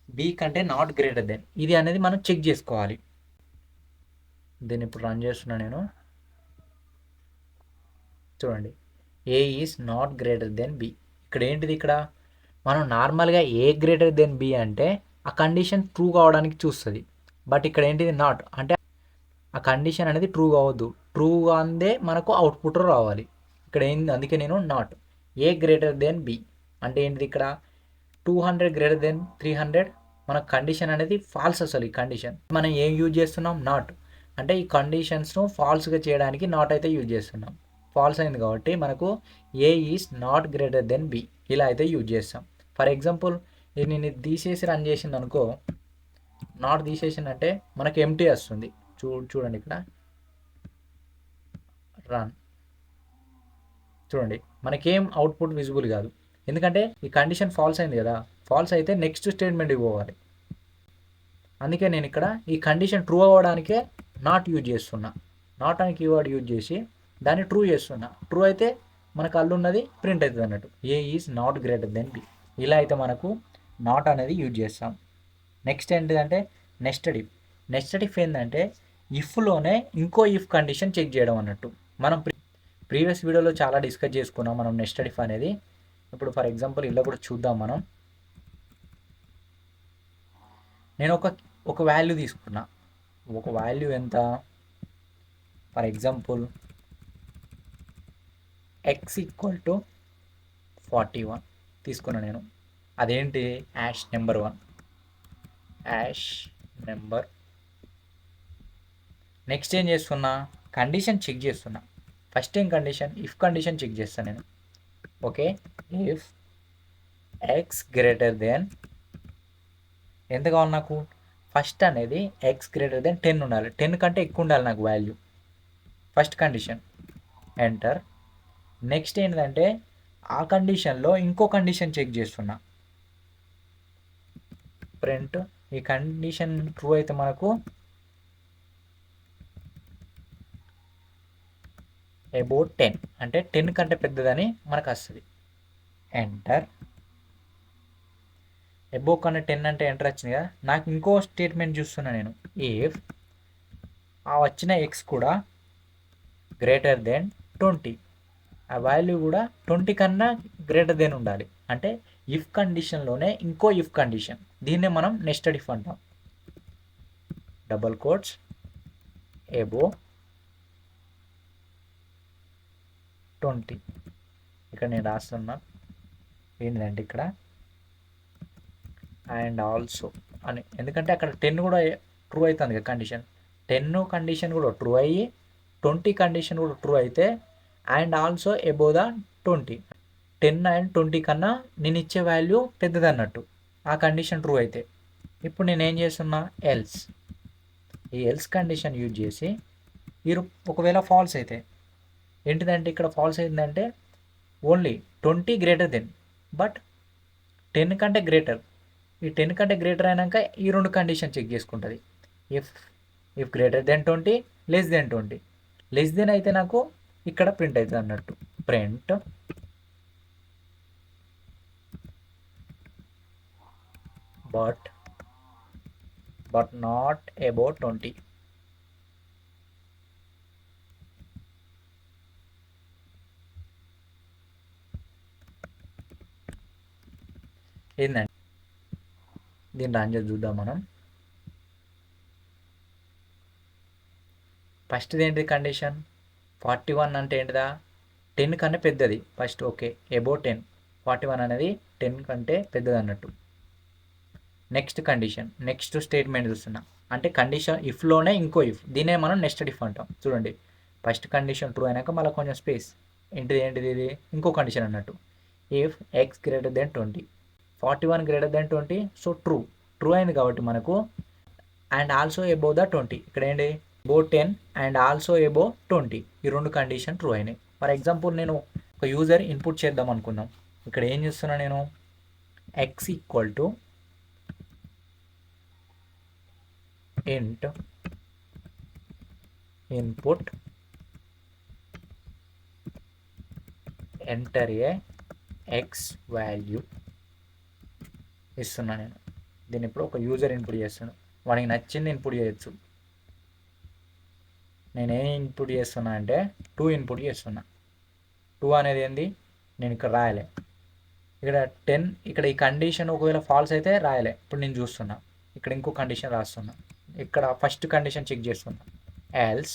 బి కంటే నాట్ గ్రేటర్ దెన్, ఇది అనేది మనం చెక్ చేసుకోవాలి. దీన్ని ఇప్పుడు రన్ చేస్తున్నా నేను. చూడండి, A is not greater than B. ఇక్కడ ఏంటిది, ఇక్కడ మనం నార్మల్గా ఏ గ్రేటర్ దెన్ బి అంటే ఆ కండిషన్ ట్రూ కావడానికి చూస్తుంది. బట్ ఇక్కడ ఏంటిది, నాట్ అంటే ఆ కండిషన్ అనేది ట్రూ కావద్దు, ట్రూ కాందే మనకు అవుట్పుట్ రావాలి. ఇక్కడ ఏంది, అందుకే నేను not A greater than B అంటే ఏంటిది, ఇక్కడ 200 గ్రేటర్ దెన్ 300 మన కండిషన్ అనేది ఫాల్స్. అసలు ఈ కండిషన్ మనం ఏం యూజ్ చేస్తున్నాం, నాట్. అంటే ఈ కండిషన్స్ను ఫాల్స్గా చేయడానికి నాట్ అయితే యూజ్ చేస్తున్నాం. ఫాల్స్ అయింది కాబట్టి మనకు A is not greater than B ఇలా అయితే యూజ్ చేస్తాం. ఫర్ ఎగ్జాంపుల్ నేను ఇది తీసేసి రన్ చేసింది అనుకో, నాట్ తీసేసిందంటే మనకు ఎంటీ వస్తుంది. చూడండి ఇక్కడ రన్, చూడండి మనకేం అవుట్పుట్ విజిబుల్ కాదు, ఎందుకంటే ఈ కండిషన్ ఫాల్స్ అయింది కదా. ఫాల్స్ అయితే నెక్స్ట్ స్టేట్మెంట్కి పోవాలి. అందుకే నేను ఇక్కడ ఈ కండిషన్ ట్రూ అవ్వడానికే నాట్ యూజ్ చేస్తున్నా. నాట్ అనే కీవర్డ్ యూజ్ చేసి దాన్ని ట్రూ చేస్తున్నా. ట్రూ అయితే మనకు అల్లున్నది ప్రింట్ అవుతుంది అన్నట్టు, A is not greater than B. ఇలా అయితే మనకు నాట్ అనేది యూజ్ చేస్తాం. నెక్స్ట్ ఏంటిదంటే నెస్టెడ్ ఇఫ్ ఏంటంటే ఇఫ్లోనే ఇంకో ఇఫ్ కండిషన్ చెక్ చేయడం అన్నట్టు. మనం ప్రీవియస్ వీడియోలో చాలా డిస్కస్ చేసుకున్నాం మనం నెస్టెడ్ ఇఫ్ అనేది. ఇప్పుడు ఫర్ ఎగ్జాంపుల్ ఇలా కూడా చూద్దాం మనం. నేను ఒక వాల్యూ తీసుకున్నా. ఒక వాల్యూ ఎంత, for example X equal to 41 తీసుకున్నా నేను. అదేంటి, యాష్ నెంబర్ 1. నెక్స్ట్ ఏం చేస్తున్నా, కండిషన్ చెక్ చేస్తున్నా. ఫస్ట్ ఏం కండిషన్, ఇఫ్ కండిషన్ చెక్ చేస్తాను నేను. Okay, if X greater than ఎంత కావాలి నాకు, ఫస్ట్ అనేది ఎక్స్ గ్రేటర్ దెన్ 10 ఉండాలి, 10 కంటే ఎక్కువ ఉండాలి నాకు value. First condition enter. Next ఏంటంటే ఆ కండిషన్లో ఇంకో కండిషన్ చెక్ చేస్తున్నా. ప్రింట్, ఈ కండిషన్ ట్రూ అయితే మనకు అబౌట్ 10 అంటే 10 కంటే పెద్దదని మనకు వస్తుంది. ఎంటర్. అబౌవ్ కన్నా 10 అంటే ఎంటర్ వచ్చింది కదా. నాకు ఇంకో స్టేట్మెంట్ చూస్తున్నా నేను. ఇఫ్ ఆ వచ్చిన ఎక్స్ కూడా గ్రేటర్ దెన్ 20, ఆ వాల్యూ కూడా 20 కన్నా గ్రేటర్ దెన్ ఉండాలి. అంటే ఇఫ్ కండిషన్లోనే ఇంకో ఇఫ్ కండిషన్, దీన్నే మనం నెస్టెడ్ ఇఫ్ అంటాం. డబల్ కోట్స్ ఎబో 20, ఇక్కడ నేను రాస్తున్నా ఏంటంటే ఇక్కడ అండ్ ఆల్సో అని, ఎందుకంటే అక్కడ 10 కూడా ట్రూ అవుతుంది కదా కండిషన్. 10 కండిషన్ కూడా ట్రూ అయ్యి 20 కండిషన్ కూడా ట్రూ అయితే and also above the 20, 10 and 20 కన్నా నేను ఇచ్చే వాల్యూ పెద్దది అన్నట్టు ఆ కండిషన్ ట్రూ అయితే. ఇప్పుడు నేను ఏం చేస్తున్నా, ఎల్స్, ఈ ఎల్స్ కండిషన్ యూజ్ చేసి ఒకవేళ ఫాల్స్ అయితే ఏంటిదంటే, ఇక్కడ ఫాల్స్ అయిందంటే ఓన్లీ 20 గ్రేటర్ దెన్, బట్ 10 కంటే గ్రేటర్. ఈ 10 కంటే గ్రేటర్ అయినాక ఈ రెండు కండిషన్ చెక్ చేసుకుంటుంది. If if greater than 20, less than 20. Less than అయితే నాకు ఇక్కడ ప్రింట్ అవుతుంది అన్నట్టు, ప్రింట్ బట్ నాట్ అబౌట్ 20. ఏంటంటే దీన్ని రన్ చేసి చూద్దాం మనం. ఫస్ట్ ఏంటిది కండిషన్, 41 అంటే ఏంటిదా, 10 కన్నా పెద్దది ఫస్ట్. ఓకే, అబౌ 10, 41 అనేది 10 కంటే పెద్దది అన్నట్టు. నెక్స్ట్ కండిషన్, నెక్స్ట్ స్టేట్మెంట్ చూస్తున్నా, అంటే కండిషన్ ఇఫ్లోనే ఇంకో ఇఫ్, దీనే మనం నెస్టెడ్ ఇఫ్ అంటాం. చూడండి, ఫస్ట్ కండిషన్ ట్రూ అయినాక మళ్ళీ కొంచెం స్పేస్, ఏంటిది ఇది ఇంకో కండిషన్ అన్నట్టు. If X greater than 20, 41 greater than 20, so true అయింది కాబట్టి మనకు అండ్ ఆల్సో అబౌ ద 20, ఇక్కడ ఏంటి అబౌ 10 అండ్ ఆల్సో అబౌ 20, ఈ రెండు కండిషన్ ట్రూ అయినాయి. ఫర్ ఎగ్జాంపుల్ నేను ఒక యూజర్ ఇన్పుట్ చేద్దాం అనుకున్నాం. ఇక్కడ ఏం చేస్తున్నా నేను, ఎక్స్ ఈక్వల్ టు ఇంట్ input enter a X value ఇస్తున్నా నేను. దీన్ని ఇప్పుడు ఒక యూజర్ ఇన్పుట్ చేస్తున్నాను, వాడికి నచ్చింది ఇన్పుట్ చేయొచ్చు. నేనేం ఇన్పుట్ చేస్తున్నా అంటే 2 ఇన్పుట్ చేస్తున్నా. 2 అనేది ఏంది, నేను ఇక్కడ రాయలే. ఇక్కడ 10, ఇక్కడ ఈ కండిషన్ ఒకవేళ ఫాల్స్ అయితే రాయలే. ఇప్పుడు నేను చూస్తున్నా, ఇక్కడ ఇంకో కండిషన్ రాస్తున్నా. ఇక్కడ ఫస్ట్ కండిషన్ చెక్ చేస్తున్నా, ఎల్స్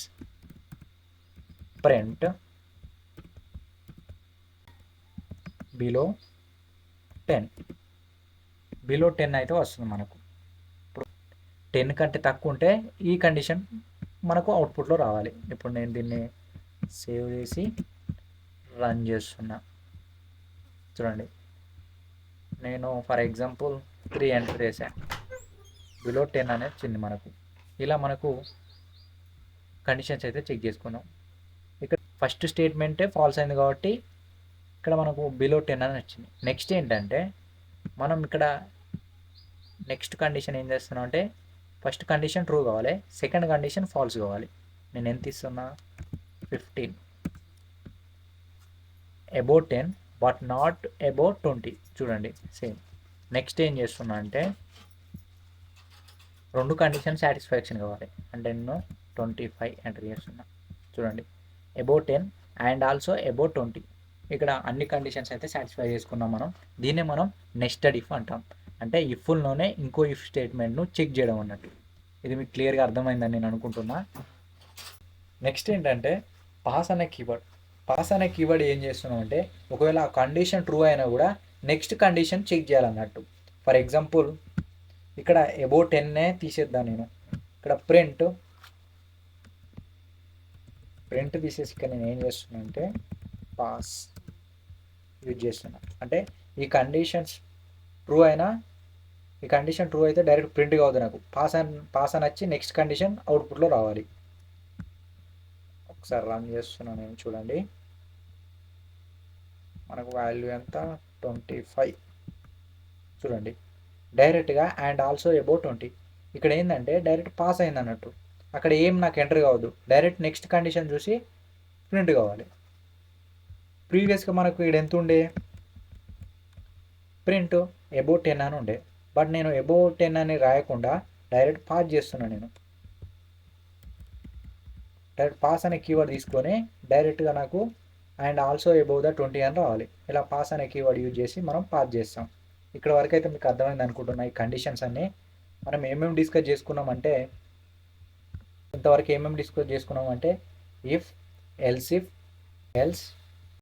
ప్రింట్ బిలో 10, బిలో 10 అయితే వస్తుంది మనకు. ఇప్పుడు 10 కంటే తక్కువ ఉంటే ఈ కండిషన్ మనకు అవుట్పుట్లో రావాలి. ఇప్పుడు నేను దీన్ని సేవ్ చేసి రన్ చేస్తున్నా. చూడండి, నేను ఫర్ ఎగ్జాంపుల్ 3 ఎంటర్ చేశాను, బిలో 10 అనేది వచ్చింది మనకు. ఇలా మనకు కండిషన్స్ అయితే చెక్ చేసుకున్నాం. ఇక్కడ ఫస్ట్ స్టేట్మెంటే ఫాల్స్ అయింది కాబట్టి ఇక్కడ మనకు బిలో 10 అని వచ్చింది. నెక్స్ట్ ఏంటంటే మనం ఇక్కడ నెక్స్ట్ కండిషన్ ఏం చేస్తున్నాం అంటే, ఫస్ట్ కండిషన్ ట్రూ కావాలి, సెకండ్ కండిషన్ ఫాల్స్ కావాలి. నేను ఎంత ఇస్తున్నా, 15 అబౌ 10 బట్ నాట్ అబౌ 20. చూడండి సేమ్. నెక్స్ట్ ఏం చేస్తున్నా అంటే, రెండు కండిషన్ సాటిస్ఫాక్షన్ కావాలి, అంటే నేను 25 ఎంటర్ చేస్తున్నా. చూడండి, అబౌ 10 అండ్ ఆల్సో అబౌ 20, ఇక్కడ అన్ని కండిషన్స్ అయితే సాటిస్ఫై చేసుకున్నాం మనం. దీన్నే మనం నెస్టెడ్ ఇఫ్ అంటాం, అంటే ఇఫ్లోనే ఇంకో ఇఫ్ స్టేట్మెంట్ను చెక్ చేయడం అన్నట్టు. ఇది మీకు క్లియర్గా అర్థమైందని నేను అనుకుంటున్నా. నెక్స్ట్ ఏంటంటే పాస్ అనే కీవర్డ్. పాస్ అనే కీవర్డ్ ఏం చేస్తున్నాం అంటే, ఒకవేళ ఆ కండిషన్ ట్రూ అయినా కూడా నెక్స్ట్ కండిషన్ చెక్ చేయాలన్నట్టు. ఫర్ ఎగ్జాంపుల్ ఇక్కడ అబౌ 10 తీసేద్దాం నేను. ఇక్కడ ప్రింట్ తీసేసి ఇక్కడ నేను ఏం చేస్తున్నా అంటే పాస్ యూజ్ చేస్తున్నా. అంటే ఈ కండిషన్స్ ట్రూ అయినా, ఈ కండిషన్ ట్రూ అయితే డైరెక్ట్ ప్రింట్ కావద్దు, నాకు పాస్ అని వచ్చి నెక్స్ట్ కండిషన్ అవుట్పుట్లో రావాలి. ఒకసారి రన్ చేస్తున్నాను నేను. చూడండి, మనకు వాల్యూ ఎంత, 25. చూడండి, డైరెక్ట్గా అండ్ ఆల్సో అబౌ 20, ఇక్కడ ఏంటంటే డైరెక్ట్ పాస్ అయింది అన్నట్టు. అక్కడ ఏం నాకు ఎంటర్ కావద్దు, డైరెక్ట్ నెక్స్ట్ కండిషన్ చూసి ప్రింట్ కావాలి. ప్రీవియస్గా మనకు ఇక్కడ ఎంత ఉండే, ప్రింట్ అబౌ 10 అని ఉండే, బట్ నేను అబౌ 10 అని రాయకుండా డైరెక్ట్ పాస్ చేస్తున్నా నేను. డైరెక్ట్ పాస్ అనే కీవర్డ్ తీసుకొని డైరెక్ట్గా నాకు అండ్ ఆల్సో అబౌవ్ ద 20 అని రావాలి. ఇలా పాస్ అనే కీవర్డ్ యూజ్ చేసి మనం పాస్ చేస్తాం. ఇక్కడ వరకు అయితే మీకు అర్థమైంది అనుకుంటున్నా. ఈ కండిషన్స్ అన్నీ మనం ఏమేమి డిస్కస్ చేసుకున్నామంటే ఇంతవరకు ఏమేమి డిస్కస్ చేసుకున్నామంటే if, else if, else,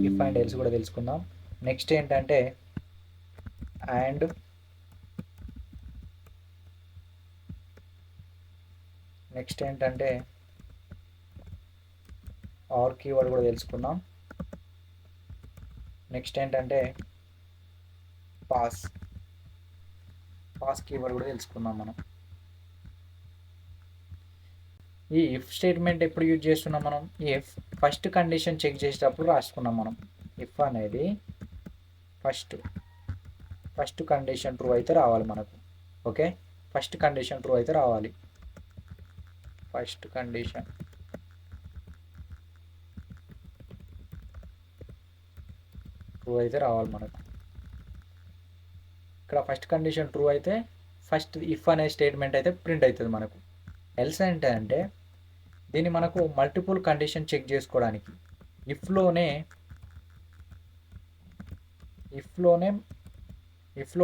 if and else కూడా తెలుసుకుందాం. నెక్స్ట్ ఏంటంటే అండ్, నెక్స్ట్ ఏంటంటే ఆర్ కీవర్డ్ కూడా తెలుసుకున్నాం. నెక్స్ట్ ఏంటంటే పాస్, పాస్ కీవర్డ్ కూడా తెలుసుకున్నాం మనం. ఈ ఇఫ్ స్టేట్మెంట్ ఎప్పుడు యూజ్ చేస్తున్నాం మనం? ఇఫ్ ఫస్ట్ కండిషన్ చెక్ చేసేటప్పుడు రాసుకున్నాం మనం. ఇఫ్ అనేది ఫస్ట్ కండిషన్ ట్రూ అయితే రావాలి మనకు. ఓకే, ఫస్ట్ కండిషన్ ట్రూ అయితే రావాలి. ఫస్ట్ కండిషన్ ట్రూ అయితే రావాలి మనకు. ఇక్కడ ఫస్ట్ కండిషన్ ట్రూ అయితే ఫస్ట్ ఇఫ్ అనే స్టేట్మెంట్ అయితే ప్రింట్ అవుతుంది మనకు. ఎల్స్ అంటే దీన్ని మనకు మల్టిపుల్ కండిషన్ చెక్ చేసుకోవడానికి ఇఫ్లో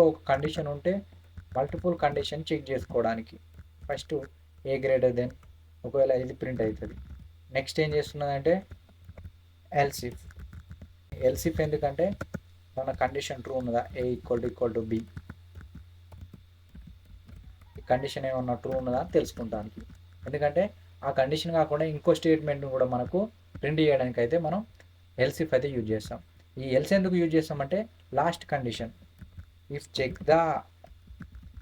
ఒక కండిషన్ ఉంటే మల్టిపుల్ కండిషన్ చెక్ చేసుకోవడానికి ఫస్ట్ ఏ గ్రేటర్ దెన్, ఒకవేళ ఇది ప్రింట్ అవుతుంది. నెక్స్ట్ ఏం చేస్తున్నదంటే ఎల్స్ ఇఫ్ ఎందుకంటే మన కండిషన్ ట్రూ ఉన్నదా, ఏ ఈక్వల్ టు బి, ఈ కండిషన్ ఏమన్నా ట్రూ ఉన్నదా అని తెలుసుకుంటానికి. ఎందుకంటే ఆ కండిషన్ కాకుండా ఇంకో స్టేట్మెంట్ని కూడా మనకు ప్రింట్ చేయడానికి అయితే మనం ఎల్స్ ఇఫ్ అయితే యూజ్ చేస్తాం. ఈ ఎల్స్ ఎందుకు యూజ్ చేస్తామంటే last condition if check the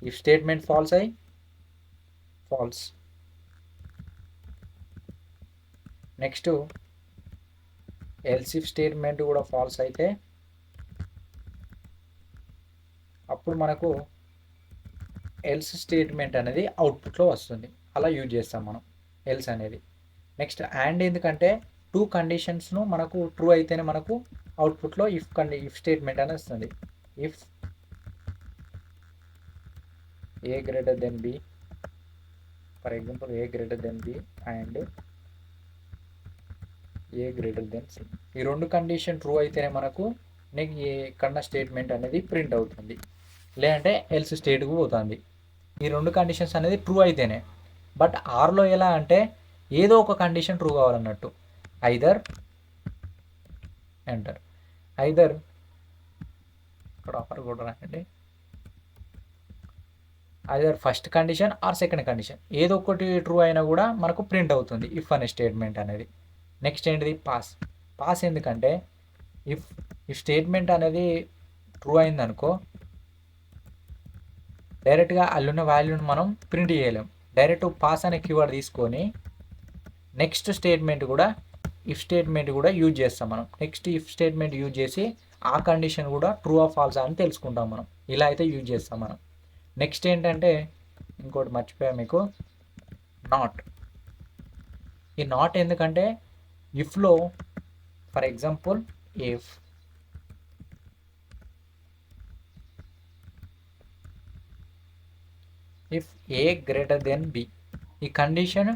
if statement false next else if statement కూడా ఫాల్స్ అయితే అప్పుడు మనకు ఎల్స్ స్టేట్మెంట్ అనేది అవుట్పుట్లో వస్తుంది. అలా యూజ్ చేస్తాం మనం ఎల్స్ అనేది. నెక్స్ట్ అండ్ ఎందుకంటే టూ కండిషన్స్ను మనకు ట్రూ అయితేనే మనకు అవుట్పుట్లో ఇఫ్ స్టేట్మెంట్ అనేది వస్తుంది. If A greater than B, for example A greater than B and A greater than C, ఈ రెండు కండిషన్ ట్రూ అయితేనే మనకు నెక్స్ట్ ఏ కన్నా స్టేట్మెంట్ అనేది ప్రింట్ అవుతుంది, లేదంటే ఎల్స్ స్టేట్కు పోతుంది. ఈ రెండు కండిషన్స్ అనేది ట్రూ అయితేనే. బట్ ఆర్లో ఎలా అంటే ఏదో ఒక కండిషన్ ట్రూ కావాలన్నట్టు. ఐదర్ ఇక్కడ ఆఫర్ కూడా రాయండి. Either first condition or second condition ఏదో ఒకటి ట్రూ అయినా కూడా మనకు ప్రింట్ అవుతుంది ఇఫ్ అనే స్టేట్మెంట్ అనేది. నెక్స్ట్ ఏంటిది పాస్ ఎందుకంటే ఇఫ్ స్టేట్మెంట్ అనేది ట్రూ అయిందనుకో డైరెక్ట్గా అల్లున్న వాల్యూని మనం ప్రింట్ చేయలేం. డైరెక్ట్ పాస్ అనే కీవర్డ్ తీసుకొని నెక్స్ట్ స్టేట్మెంట్ కూడా ఇఫ్ స్టేట్మెంట్ కూడా యూజ్ చేస్తాం మనం. నెక్స్ట్ ఇఫ్ స్టేట్మెంట్ యూజ్ చేసి ఆ కండిషన్ కూడా ట్రూ ఆర్ ఫాల్స్ అని తెలుసుకుంటాం మనం. ఇలా అయితే యూజ్ చేస్తాం మనం. నెక్స్ట్ ఏంటంటే ఇంకోటి మర్చిపోయా మీకు, నాట్. ఈ నాట్ ఎందుకంటే ఇఫ్లో for example if A greater than B, ఈ condition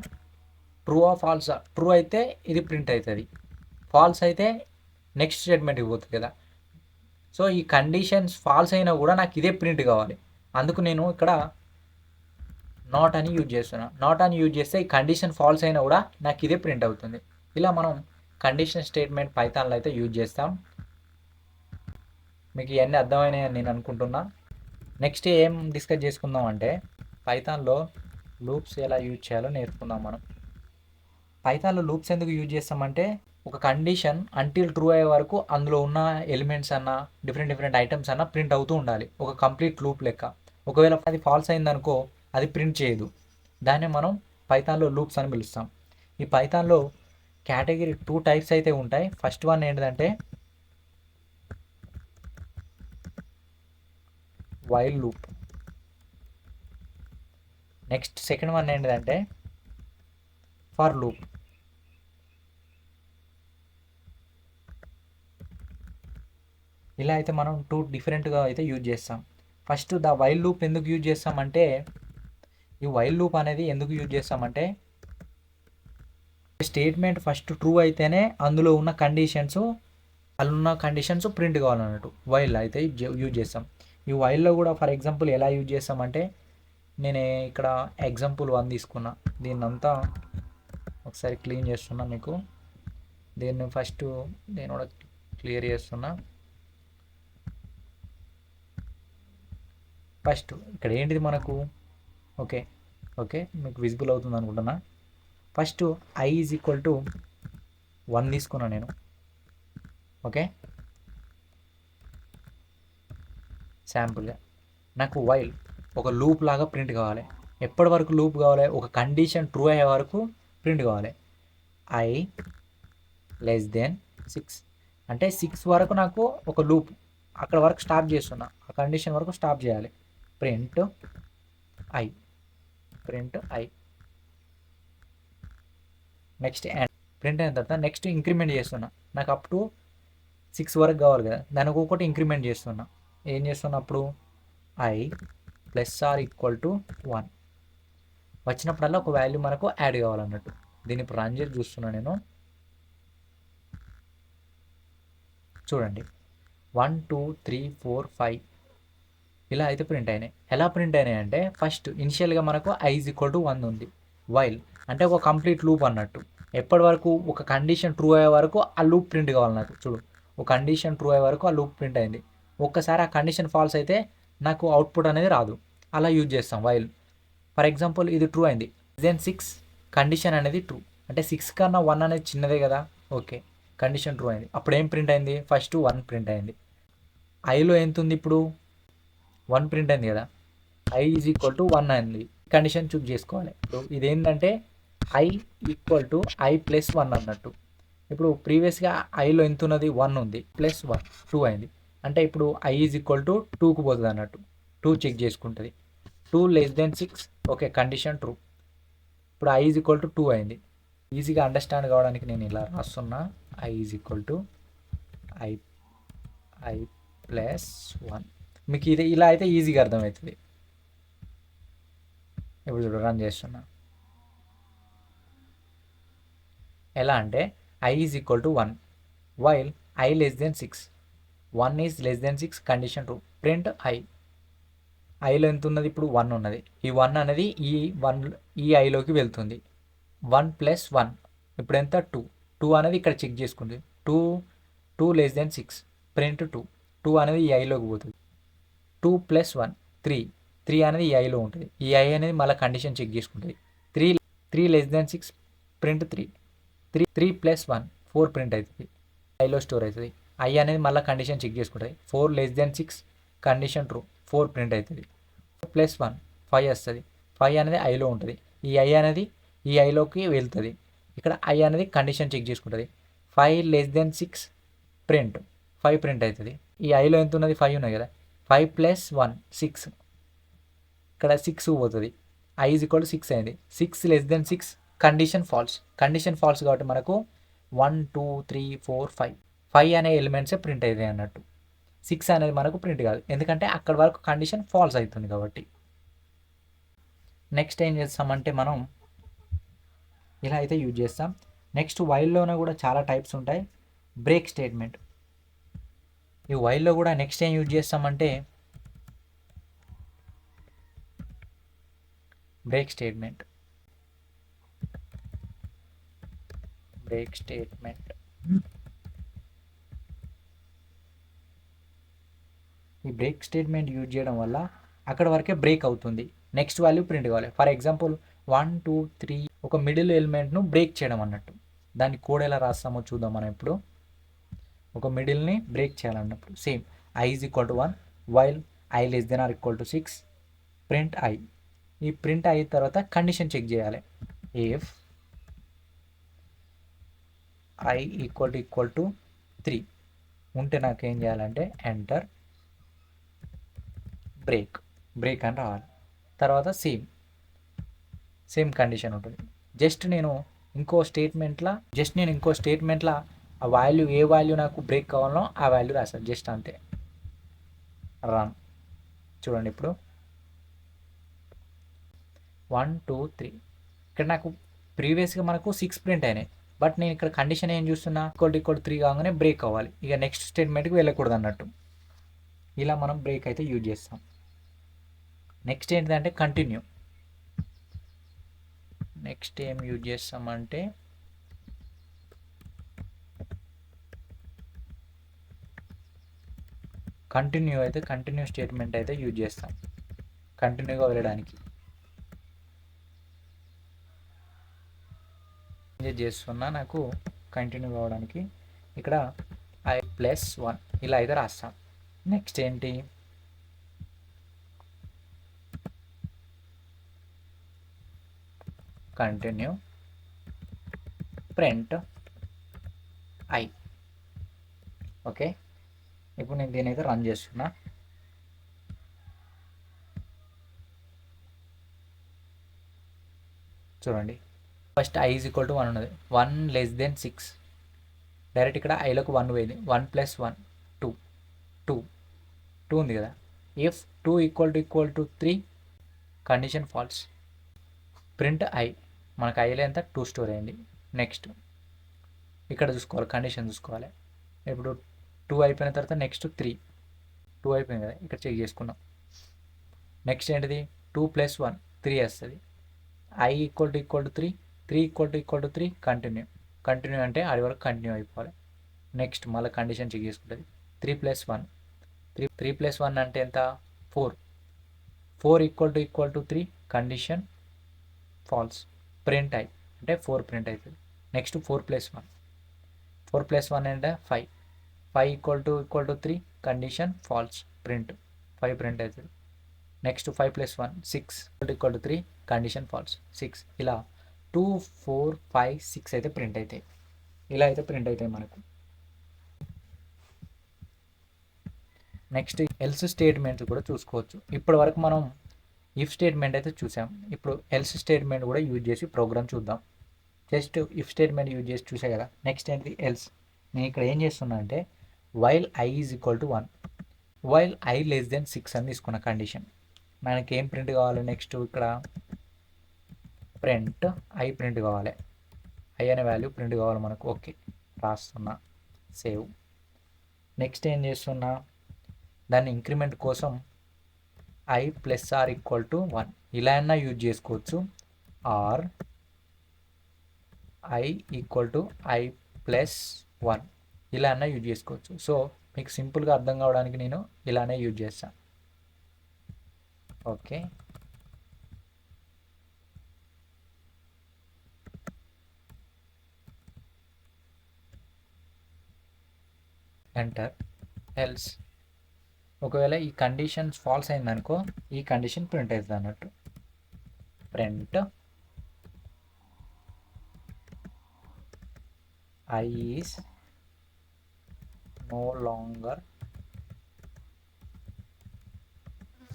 true or false, true అయితే ఇది ప్రింట్ అవుతుంది, ఫాల్స్ అయితే నెక్స్ట్ స్టేట్మెంట్కి పోతుంది కదా. సో ఈ కండిషన్స్ ఫాల్స్ అయినా కూడా నాకు ఇదే ప్రింట్ కావాలి. అందుకు నేను ఇక్కడ నాట్ అని యూజ్ చేస్తున్నా. నాట్ అని యూజ్ చేస్తే ఈ కండిషన్ ఫాల్స్ అయినా కూడా నాకు ఇదే ప్రింట్ అవుతుంది. ఇలా మనం కండిషన్ స్టేట్మెంట్ పైథాన్లో అయితే యూజ్ చేస్తాం. మీకు ఇవన్నీ అర్థమైనాయని నేను అనుకుంటున్నా. నెక్స్ట్ ఏం డిస్కస్ చేసుకుందాం అంటే పైథాన్లో లూప్స్ ఎలా యూజ్ చేయాలో నేర్చుకుందాం మనం. పైథాన్లో లూప్స్ ఎందుకు యూజ్ చేస్తామంటే ఒక కండిషన్ అంటిల్ ట్రూ అయ్యే వరకు అందులో ఉన్న ఎలిమెంట్స్ అన్న డిఫరెంట్ ఐటమ్స్ అన్న ప్రింట్ అవుతూ ఉండాలి, ఒక కంప్లీట్ లూప్ లెక్క. ఒకవేళ అది ఫాల్స్ అయిందనుకో అది ప్రింట్ చేయదు. దాన్ని మనం పైథాన్లో లూప్స్ అని పిలుస్తాం. ఈ పైథాన్లో కేటగిరీ 2 టైప్స్ అయితే ఉంటాయి. ఫస్ట్ వన్ ఏంటంటే while loop. Next second one ఏంటంటే ఫర్ లూప్. ఇలా అయితే మనం 2 డిఫరెంట్గా అయితే యూజ్ చేస్తాం. ఫస్ట్ ద వైల్ లూప్ ఎందుకు యూజ్ చేస్తామంటే ఈ వైల్ లూప్ అనేది ఎందుకు యూజ్ చేస్తామంటే స్టేట్మెంట్ ఫస్ట్ ట్రూ అయితేనే అందులో ఉన్న కండిషన్స్ ప్రింట్ కావాలన్నట్టు. వైల్ అయితే యూజ్ చేస్తాం. ఈ వైల్లో కూడా ఫర్ ఎగ్జాంపుల్ ఎలా యూజ్ చేస్తామంటే, నేను ఇక్కడ ఎగ్జాంపుల్ 1 తీసుకున్నా. దీన్నంతా ఒకసారి క్లీన్ చేస్తున్నా మీకు. దీన్ని ఫస్ట్ నేను కూడా క్లియర్ చేస్తున్నా. ఫస్ట్ ఇక్కడ ఏంటిది మనకు, ఓకే ఓకే మీకు విజిబుల్ అవుతుంది అనుకుంటున్నా. First i is equal to 1 తీసుకున్నా నేను. ఓకే, శాంపుల్గా నాకు వైల్ ఒక లూప్ లాగా ప్రింట్ కావాలి. ఎప్పటి వరకు లూప్ కావాలి? ఒక కండిషన్ ట్రూ అయ్యే వరకు ప్రింట్ కావాలి. i లెస్ దెన్ 6 అంటే 6 వరకు నాకు ఒక లూప్ అక్కడ వరకు స్టాప్ చేస్తున్నా, ఆ కండిషన్ వరకు స్టాప్ చేయాలి. ప్రింట్ i నెక్స్ట్ ప్రింట్ అయిన తర్వాత నెక్స్ట్ ఇంక్రిమెంట్ చేస్తున్నా. నాకు అప్ టు 6 వరకు కావాలి కదా, దానికి ఒకటి ఇంక్రిమెంట్ చేస్తున్నా. ఏం చేస్తున్నా అప్పుడు i plus or equal to 1 వచ్చినప్పుడల్లా ఒక వాల్యూ మనకు యాడ్ కావాలన్నట్టు. దీన్ని ఇప్పుడు రన్ చేసి చూస్తున్నా నేను. చూడండి 1 2 3 4 5 ఇలా అయితే ప్రింట్ అయినాయి. ఎలా ప్రింట్ అయినాయి అంటే, ఫస్ట్ ఇనిషియల్గా మనకు i ఈజ్ ఈక్వల్ టు 1 ఉంది. వైల్ అంటే ఒక కంప్లీట్ లూప్ అన్నట్టు. ఎప్పటి వరకు? ఒక కండిషన్ ట్రూ అయ్యే వరకు ఆ లూప్ ప్రింట్ కావాలి నాకు. చూడు, ఒక కండిషన్ ట్రూ అయ్యే వరకు ఆ లూప్ ప్రింట్ అయింది. ఒక్కసారి ఆ కండిషన్ ఫాల్స్ అయితే నాకు అవుట్పుట్ అనేది రాదు. అలా యూజ్ చేస్తాం వైల్. ఫర్ ఎగ్జాంపుల్ ఇది ట్రూ అయింది, దెన్ 6 కండిషన్ అనేది ట్రూ అంటే 6 కన్నా 1 అనేది చిన్నదే కదా. ఓకే, కండిషన్ ట్రూ అయింది. అప్పుడు ఏం ప్రింట్ అయింది? ఫస్ట్ 1 ప్రింట్ అయింది. ఐలో ఎంత ఉంది ఇప్పుడు? 1 ప్రింట్ అయింది కదా. i ఈజ్ ఈక్వల్ టు 1 అయింది. కండిషన్ చూస్ చేసుకోవాలి. ఇప్పుడు ఇదేంటంటే i equal to i plus 1 అన్నట్టు. ఇప్పుడు ప్రీవియస్గా ఐలో ఎంత ఉన్నది? 1 ఉంది, ప్లస్ 1 2 అయింది. అంటే ఇప్పుడు i ఈజ్ ఈక్వల్ టు 2కు పోతుంది అన్నట్టు. 2 చెక్ చేసుకుంటుంది. 2 less than 6 okay, condition true. ఇప్పుడు i ఈజ్ ఈక్వల్ టు 2 అయింది. ఈజీగా అండర్స్టాండ్ కావడానికి నేను ఇలా రాస్తున్నా. i is equal to i plus 1. మీకు ఇది ఇలా అయితే ఈజీగా అర్థమవుతుంది. ఇప్పుడు చూడు, రన్ చేస్తున్నా. ఎలా అంటే i is equal to 1 while i less than 6, 1 is less than 6 condition true. Print ఐలో ఎంత ఉన్నది? ఇప్పుడు 1 ఉన్నది. ఈ 1 అనేది ఈ ఐలోకి వెళ్తుంది. 1 ప్లస్ 1 ఇప్పుడు ఎంత? 2 అనేది ఇక్కడ చెక్ చేసుకుంటుంది. 2 లెస్ దెన్ 6 ప్రింట్ 2 అనేది ఈ ఐలోకి పోతుంది. 2 ప్లస్ 1 3 అనేది ఈ ఐలో ఉంటుంది. ఈ ఐ అనేది మళ్ళీ కండిషన్ చెక్ చేసుకుంటుంది. 3 less than 6 print 3 plus 1 4 print అవుతుంది, ఐలో స్టోర్ అవుతుంది. ఐ అనేది మళ్ళీ కండిషన్ చెక్ చేసుకుంటుంది. 4 less than 6 condition true, 4 print అవుతుంది. 4 ప్లస్ 1 5 వస్తుంది. 5 అనేది ఐలో ఉంటుంది. ఈ ఐ అనేది ఈ ఐలోకి వెళ్తుంది. ఇక్కడ ఐ అనేది కండిషన్ చెక్ చేసుకుంటుంది. 5 లెస్ దెన్ 6 ప్రింట్ 5 ప్రింట్ అవుతుంది. ఈ ఐలో ఎంత ఉన్నది? 5 ఉన్నాయి కదా. 5 ప్లస్ 1 6 ఇక్కడ 6 పోతుంది. i ఈజ్ ఈక్వల్ టు 6 అయింది. 6 లెస్ దెన్ 6 కండిషన్ ఫాల్స్ కాబట్టి మనకు 1 2 3 4 5 అనే ఎలిమెంట్సే ప్రింట్ అవుతాయి అన్నట్టు. 6 అనేది మనకు ప్రింట్ కాదు, ఎందుకంటే అక్కడ వరకు కండిషన్ ఫాల్స్ అవుతుంది కాబట్టి. నెక్స్ట్ ఏం చేస్తామంటే మనం ఇలా అయితే యూజ్ చేస్తాం. నెక్స్ట్ వైల్లోనే కూడా చాలా టైప్స్ ఉంటాయి. Break statement. ఈ వైల్లో కూడా నెక్స్ట్ ఏం యూజ్ చేస్తామంటే బ్రేక్ స్టేట్మెంట్. ఈ బ్రేక్ స్టేట్మెంట్ యూజ్ చేయడం వల్ల అక్కడ వరకే బ్రేక్ అవుతుంది, నెక్స్ట్ వాల్యూ ప్రింట్ కావాలి. ఫర్ ఎగ్జాంపుల్ 1 2 3 ఒక మిడిల్ ఎలిమెంట్ను బ్రేక్ చేయడం అన్నట్టు. దాన్ని కోడ్ ఎలా రాస్తామో చూద్దాం మనం ఇప్పుడు. ఒక మిడిల్ని బ్రేక్ చేయాలన్నప్పుడు same i is equal to 1 while i less than or equal to 6 print i. ఈ ప్రింట్ అయిన తర్వాత కండిషన్ చెక్ చేయాలి. ఇఫ్ i ఈక్వల్ టు 3 ఉంటే నాకు ఏం చేయాలంటే ఎంటర్ బ్రేక్ అని రావాలి. తర్వాత సేమ్ కండిషన్ ఉంటుంది. జస్ట్ నేను ఇంకో స్టేట్మెంట్లా ఆ వాల్యూ ఏ వాల్యూ నాకు బ్రేక్ కావాలనో ఆ వాల్యూ రాశాను, జస్ట్ అంతే. రన్ చూడండి ఇప్పుడు 1 2 3 ఇక్కడ నాకు ప్రీవియస్గా మనకు 6 ప్రింట్ అయినాయి, బట్ నేను ఇక్కడ కండిషన్ ఏం చూస్తున్నా, ఈక్వల్ 3 కాగానే బ్రేక్ అవ్వాలి, ఇక నెక్స్ట్ స్టేట్మెంట్కి వెళ్ళకూడదు అన్నట్టు. ఇలా మనం బ్రేక్ అయితే యూజ్ చేస్తాం. నెక్స్ట్ ఏంటంటే కంటిన్యూ. నెక్స్ట్ ఏం యూజ్ చేస్తామంటే కంటిన్యూ అయితే కంటిన్యూ స్టేట్మెంట్ అయితే యూజ్ చేస్తాం కంటిన్యూగా వెళ్ళడానికి. చేస్తున్నా నాకు కంటిన్యూ కావడానికి ఇక్కడ i+1 ఇలా అయితే రాస్తాం. నెక్స్ట్ ఏంటి, కంటిన్యూ ప్రింట్ i. ఓకే, ఇప్పుడు నేను దీని అయితే రన్ చేస్తున్నా. చూడండి, ఫస్ట్ i = 1 ఉన్నది, 1 < 6. డైరెక్ట్ ఇక్కడ ఐలోకి 1 పోయింది, 1 + 1 2 ఉంది కదా. If 2 = 3 condition false. Print i, మనకు ఐలో ఎంత 2 స్టోర్ అయింది. నెక్స్ట్ ఇక్కడ చూసుకోవాలి, కండిషన్ చూసుకోవాలి. ఇప్పుడు 2 అయిపోయిన తర్వాత నెక్స్ట్ 2 అయిపోయింది కదా, ఇక్కడ చెక్ చేసుకున్నాం. నెక్స్ట్ ఏంటిది, 2 + 1 3 వస్తుంది. i = 3 కంటిన్యూ అంటే అది వరకు కంటిన్యూ అయిపోవాలి. నెక్స్ట్ మళ్ళీ కండిషన్ చెక్ చేసుకుంటుంది, 3 + 1 3 + 1 అంటే ఎంత, 4 = 3 కండిషన్ ఫాల్స్. ప్రింట్ i అంటే 4 ప్రింట్ అవుతుంది. నెక్స్ట్ 4 + 1 అంటే 5 = 3 కండిషన్ ఫాల్స్, 5 ప్రింట్ అవుతుంది. Next 5 + 1 6 = 3 condition false, 6. ఇలా 2 4 5 6 అయితే ప్రింట్ అవుతాయి. ఇలా అయితే ప్రింట్ అవుతాయి మనకు. నెక్స్ట్ ఎల్స్ స్టేట్మెంట్స్ కూడా చూసుకోవచ్చు. ఇప్పటి వరకు మనం ఇఫ్ స్టేట్మెంట్ అయితే చూసాం, ఇప్పుడు ఎల్స్ స్టేట్మెంట్ కూడా యూజ్ చేసి ప్రోగ్రామ్ చూద్దాం. జస్ట్ ఇఫ్ స్టేట్మెంట్ యూజ్ చేసి చూసా కదా. నెక్స్ట్ ఏంటి, ఎల్స్. నేను ఇక్కడ ఏం చేస్తున్నా అంటే వైల్ i = 1, వైల్ i < 6 అని తీసుకున్న కండిషన్. మనకి ఏం ప్రింట్ కావాలి, నెక్స్ట్ ఇక్కడ ప్రింట్ i ప్రింట్ కావాలి, i అనే వాల్యూ ప్రింట్ కావాలి మనకు. ఓకే, రాస్తున్నా, సేవ్. నెక్స్ట్ ఏం చేస్తున్నా, దాన్ని ఇంక్రిమెంట్ కోసం i + r = 1 ఇలా అయినా యూజ్ చేసుకోవచ్చు, ఆర్ i = i+1 ఇలా అయినా యూజ్ చేసుకోవచ్చు. సో మీకు సింపుల్గా అర్థం కావడానికి నేను ఇలానే యూజ్ చేస్తాను. Okay, enter. ఎల్స్ ఒకవేళ ఈ కండిషన్స్ ఫాల్స్ అయిందనుకో, ఈ కండిషన్ ప్రింట్ అవుతుంది అన్నట్టు. Print i is no longer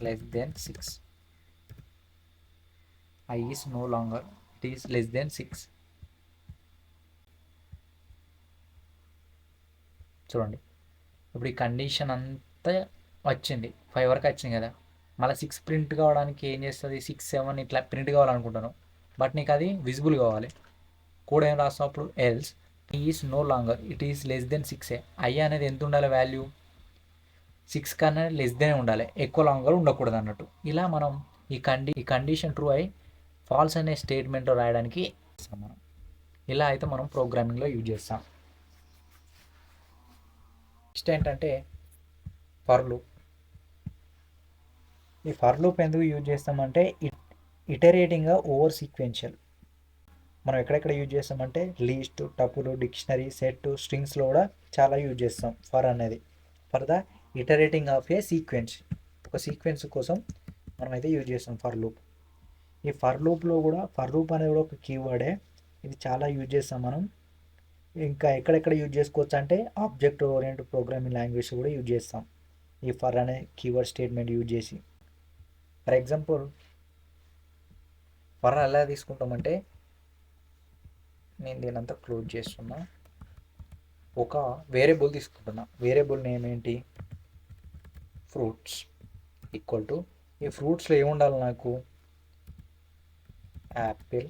< 6. i is no longer, it is < 6. చూడండి, ఇప్పుడు ఈ కండిషన్ అంతా వచ్చింది, 5 వరకు వచ్చింది కదా. మళ్ళీ 6 ప్రింట్ కావడానికి ఏం చేస్తుంది, 6 7 ఇట్లా ప్రింట్ కావాలనుకుంటాను, బట్ నీకు అది విజిబుల్ కావాలి. కూడా ఏం రాసినప్పుడు else i is no longer, it is < 6. i అనేది ఎంత ఉండాలి, వాల్యూ 6 కన్నా లెస్ ఉండాలి, ఎక్కువ లాంగర్ ఉండకూడదు అన్నట్టు. ఇలా మనం ఈ కండిషన్ ట్రూ అయి ఫాల్స్ అనే స్టేట్మెంట్లో రాయడానికి మనం ఇలా అయితే మనం ప్రోగ్రామింగ్లో యూజ్ చేస్తాం. నెక్స్ట్ ఏంటంటే ఫర్ లూప్. ఈ ఫర్ లూప్ ఎందుకు యూజ్ చేస్తామంటే ఇటరేటింగ్గా ఓవర్ సీక్వెన్షియల్. మనం ఎక్కడెక్కడ యూజ్ చేస్తామంటే లీస్ట్, టపుల్, డిక్షనరీ, సెట్, స్ట్రింగ్స్లో కూడా చాలా యూజ్ చేస్తాం ఫర్ అనేది. For the iterating of a sequence, ఒక సీక్వెన్స్ కోసం మనం అయితే యూజ్ చేస్తాం ఫర్ లూప్. ఈ ఫర్ లూప్లో కూడా ఫర్ లూప్ అనేది కూడా ఒక కీవర్డే, ఇది చాలా యూజ్ చేస్తాం మనం. ఇంకా ఎక్కడెక్కడ యూజ్ చేసుకోవచ్చు అంటే ఆబ్జెక్ట్ ఓరియంటెడ్ ప్రోగ్రామింగ్ లాంగ్వేజ్ కూడా యూజ్ చేస్తాం ఈ ఫర్ అనే కీవర్డ్ స్టేట్మెంట్ యూజ్ చేసి. ఫర్ ఎగ్జాంపుల్ ఫర్ ఎలా తీసుకుంటామంటే, నేను దీనంతా క్లోజ్ చేస్తున్నా, ఒక వేరియబుల్ తీసుకుంటున్నా. వేరియబుల్ నేమ్ ఏంటి, ఫ్రూట్స్ = ఈ ఫ్రూట్స్లో ఏముండాలి నాకు, యాపిల్,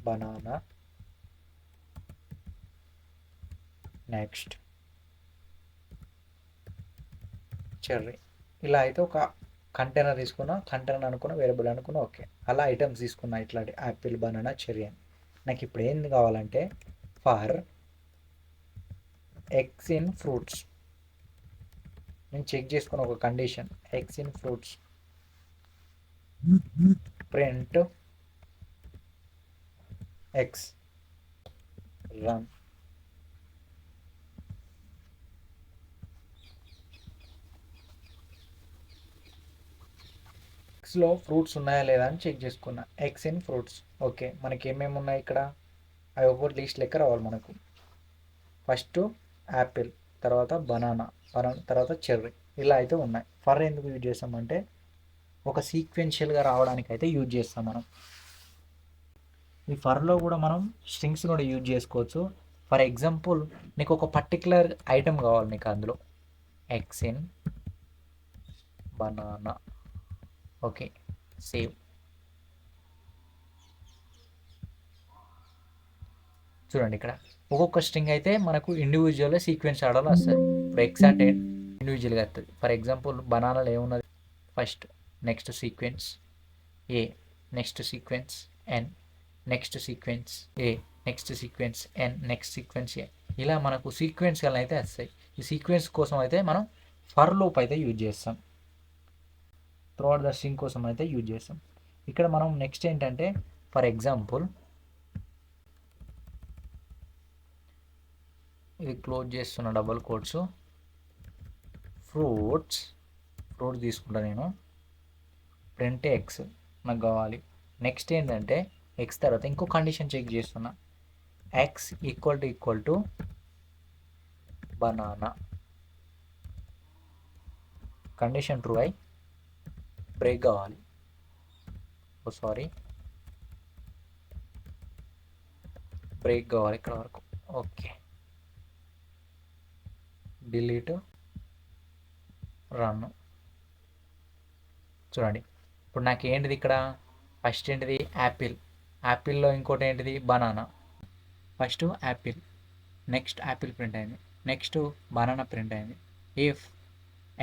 బనానా, నెక్స్ట్ చెర్రీ. ఇలా అయితే ఒక కంటైనర్ తీసుకున్నా, కంటైనర్ అనుకున్నా, వేరియబుల్ అనుకున్నా, ఓకే. అలా ఐటమ్స్ తీసుకున్నా ఇట్లాంటి యాపిల్, బనానా, చెర్రీ అని. నాకు ఇప్పుడు ఏంది కావాలంటే ఫర్ ఎగ్స్ ఇన్ ఫ్రూట్స్, నేను చెక్ చేసుకున్న ఒక condition, eggs in fruits print x run. ఎగ్స్లో ఫ్రూట్స్ ఉన్నాయా లేదా అని చెక్ చేసుకున్నా. Eggs in fruits, okay. మనకి ఏమేమి ఉన్నాయి ఇక్కడ, అవి ఒక్కొక్కటి లిస్ట్ లెక్క రావాలి మనకు. ఫస్ట్ యాపిల్, తర్వాత బనానా, తర్వాత చెర్రీ, ఇలా అయితే ఉన్నాయి. ఫర్ ఎందుకు యూజ్ చేస్తామంటే ఒక సీక్వెన్షియల్గా రావడానికి అయితే యూజ్ చేస్తాం మనం. ఈ ఫర్లో కూడా మనం స్ట్రింగ్స్ కూడా యూజ్ చేసుకోవచ్చు. ఫర్ ఎగ్జాంపుల్ నీకు ఒక పర్టికులర్ ఐటమ్ కావాలి, నీకు అందులో eggs in banana, okay. Save. చూడండి ఇక్కడ ఒక్కొక్క స్ట్రింగ్ అయితే మనకు ఇండివిజువల్గా సీక్వెన్స్ ఆర్డర్లో వస్తుంది. ఇప్పుడు ఎగ్స్ అంటే ఇండివిజువల్గా వస్తుంది. ఫర్ ఎగ్జాంపుల్ బనానాలో ఏమున్నది, ఫస్ట్ నెక్స్ట్ సీక్వెన్స్ ఏ, నెక్స్ట్ సీక్వెన్స్ ఎన్, నెక్స్ట్ సీక్వెన్స్ ఏ, నెక్స్ట్ సీక్వెన్స్ ఎన్, నెక్స్ట్ సీక్వెన్స్ ఏ, ఇలా మనకు సీక్వెన్స్ అయితే వస్తాయి. ఈ సీక్వెన్స్ కోసం అయితే మనం ఫర్ లూప్ అయితే యూజ్ చేస్తాం. త్రూఅవుట్ ద స్ట్రింగ్ కోసం అయితే యూజ్ చేస్తాం. ఇక్కడ మనం నెక్స్ట్ ఏంటంటే ఫర్ ఎగ్జాంపుల్ ఇది క్లోజ్ చేస్తున్న డబుల్ కోట్స్, ఫ్రూట్స్ తీసుకుంటా నేను, ప్రింట్ ఎక్స్ నాకు కావాలి. నెక్స్ట్ ఏంటంటే ఎక్స్ తర్వాత ఇంకో కండిషన్ చెక్ చేస్తున్నా, X equal to banana, condition true అయి బ్రేక్ కావాలి. బ్రేక్ కావాలి ఇక్కడ వరకు, ఓకే. Delete, run. చూడండి ఇప్పుడు నాకు ఏంటిది ఇక్కడ, ఫస్ట్ ఏంటిది యాపిల్, యాపిల్లో ఇంకోటి ఏంటిది banana. First Apple, next Apple print అయింది, నెక్స్ట్ బనానా ప్రింట్ అయింది. If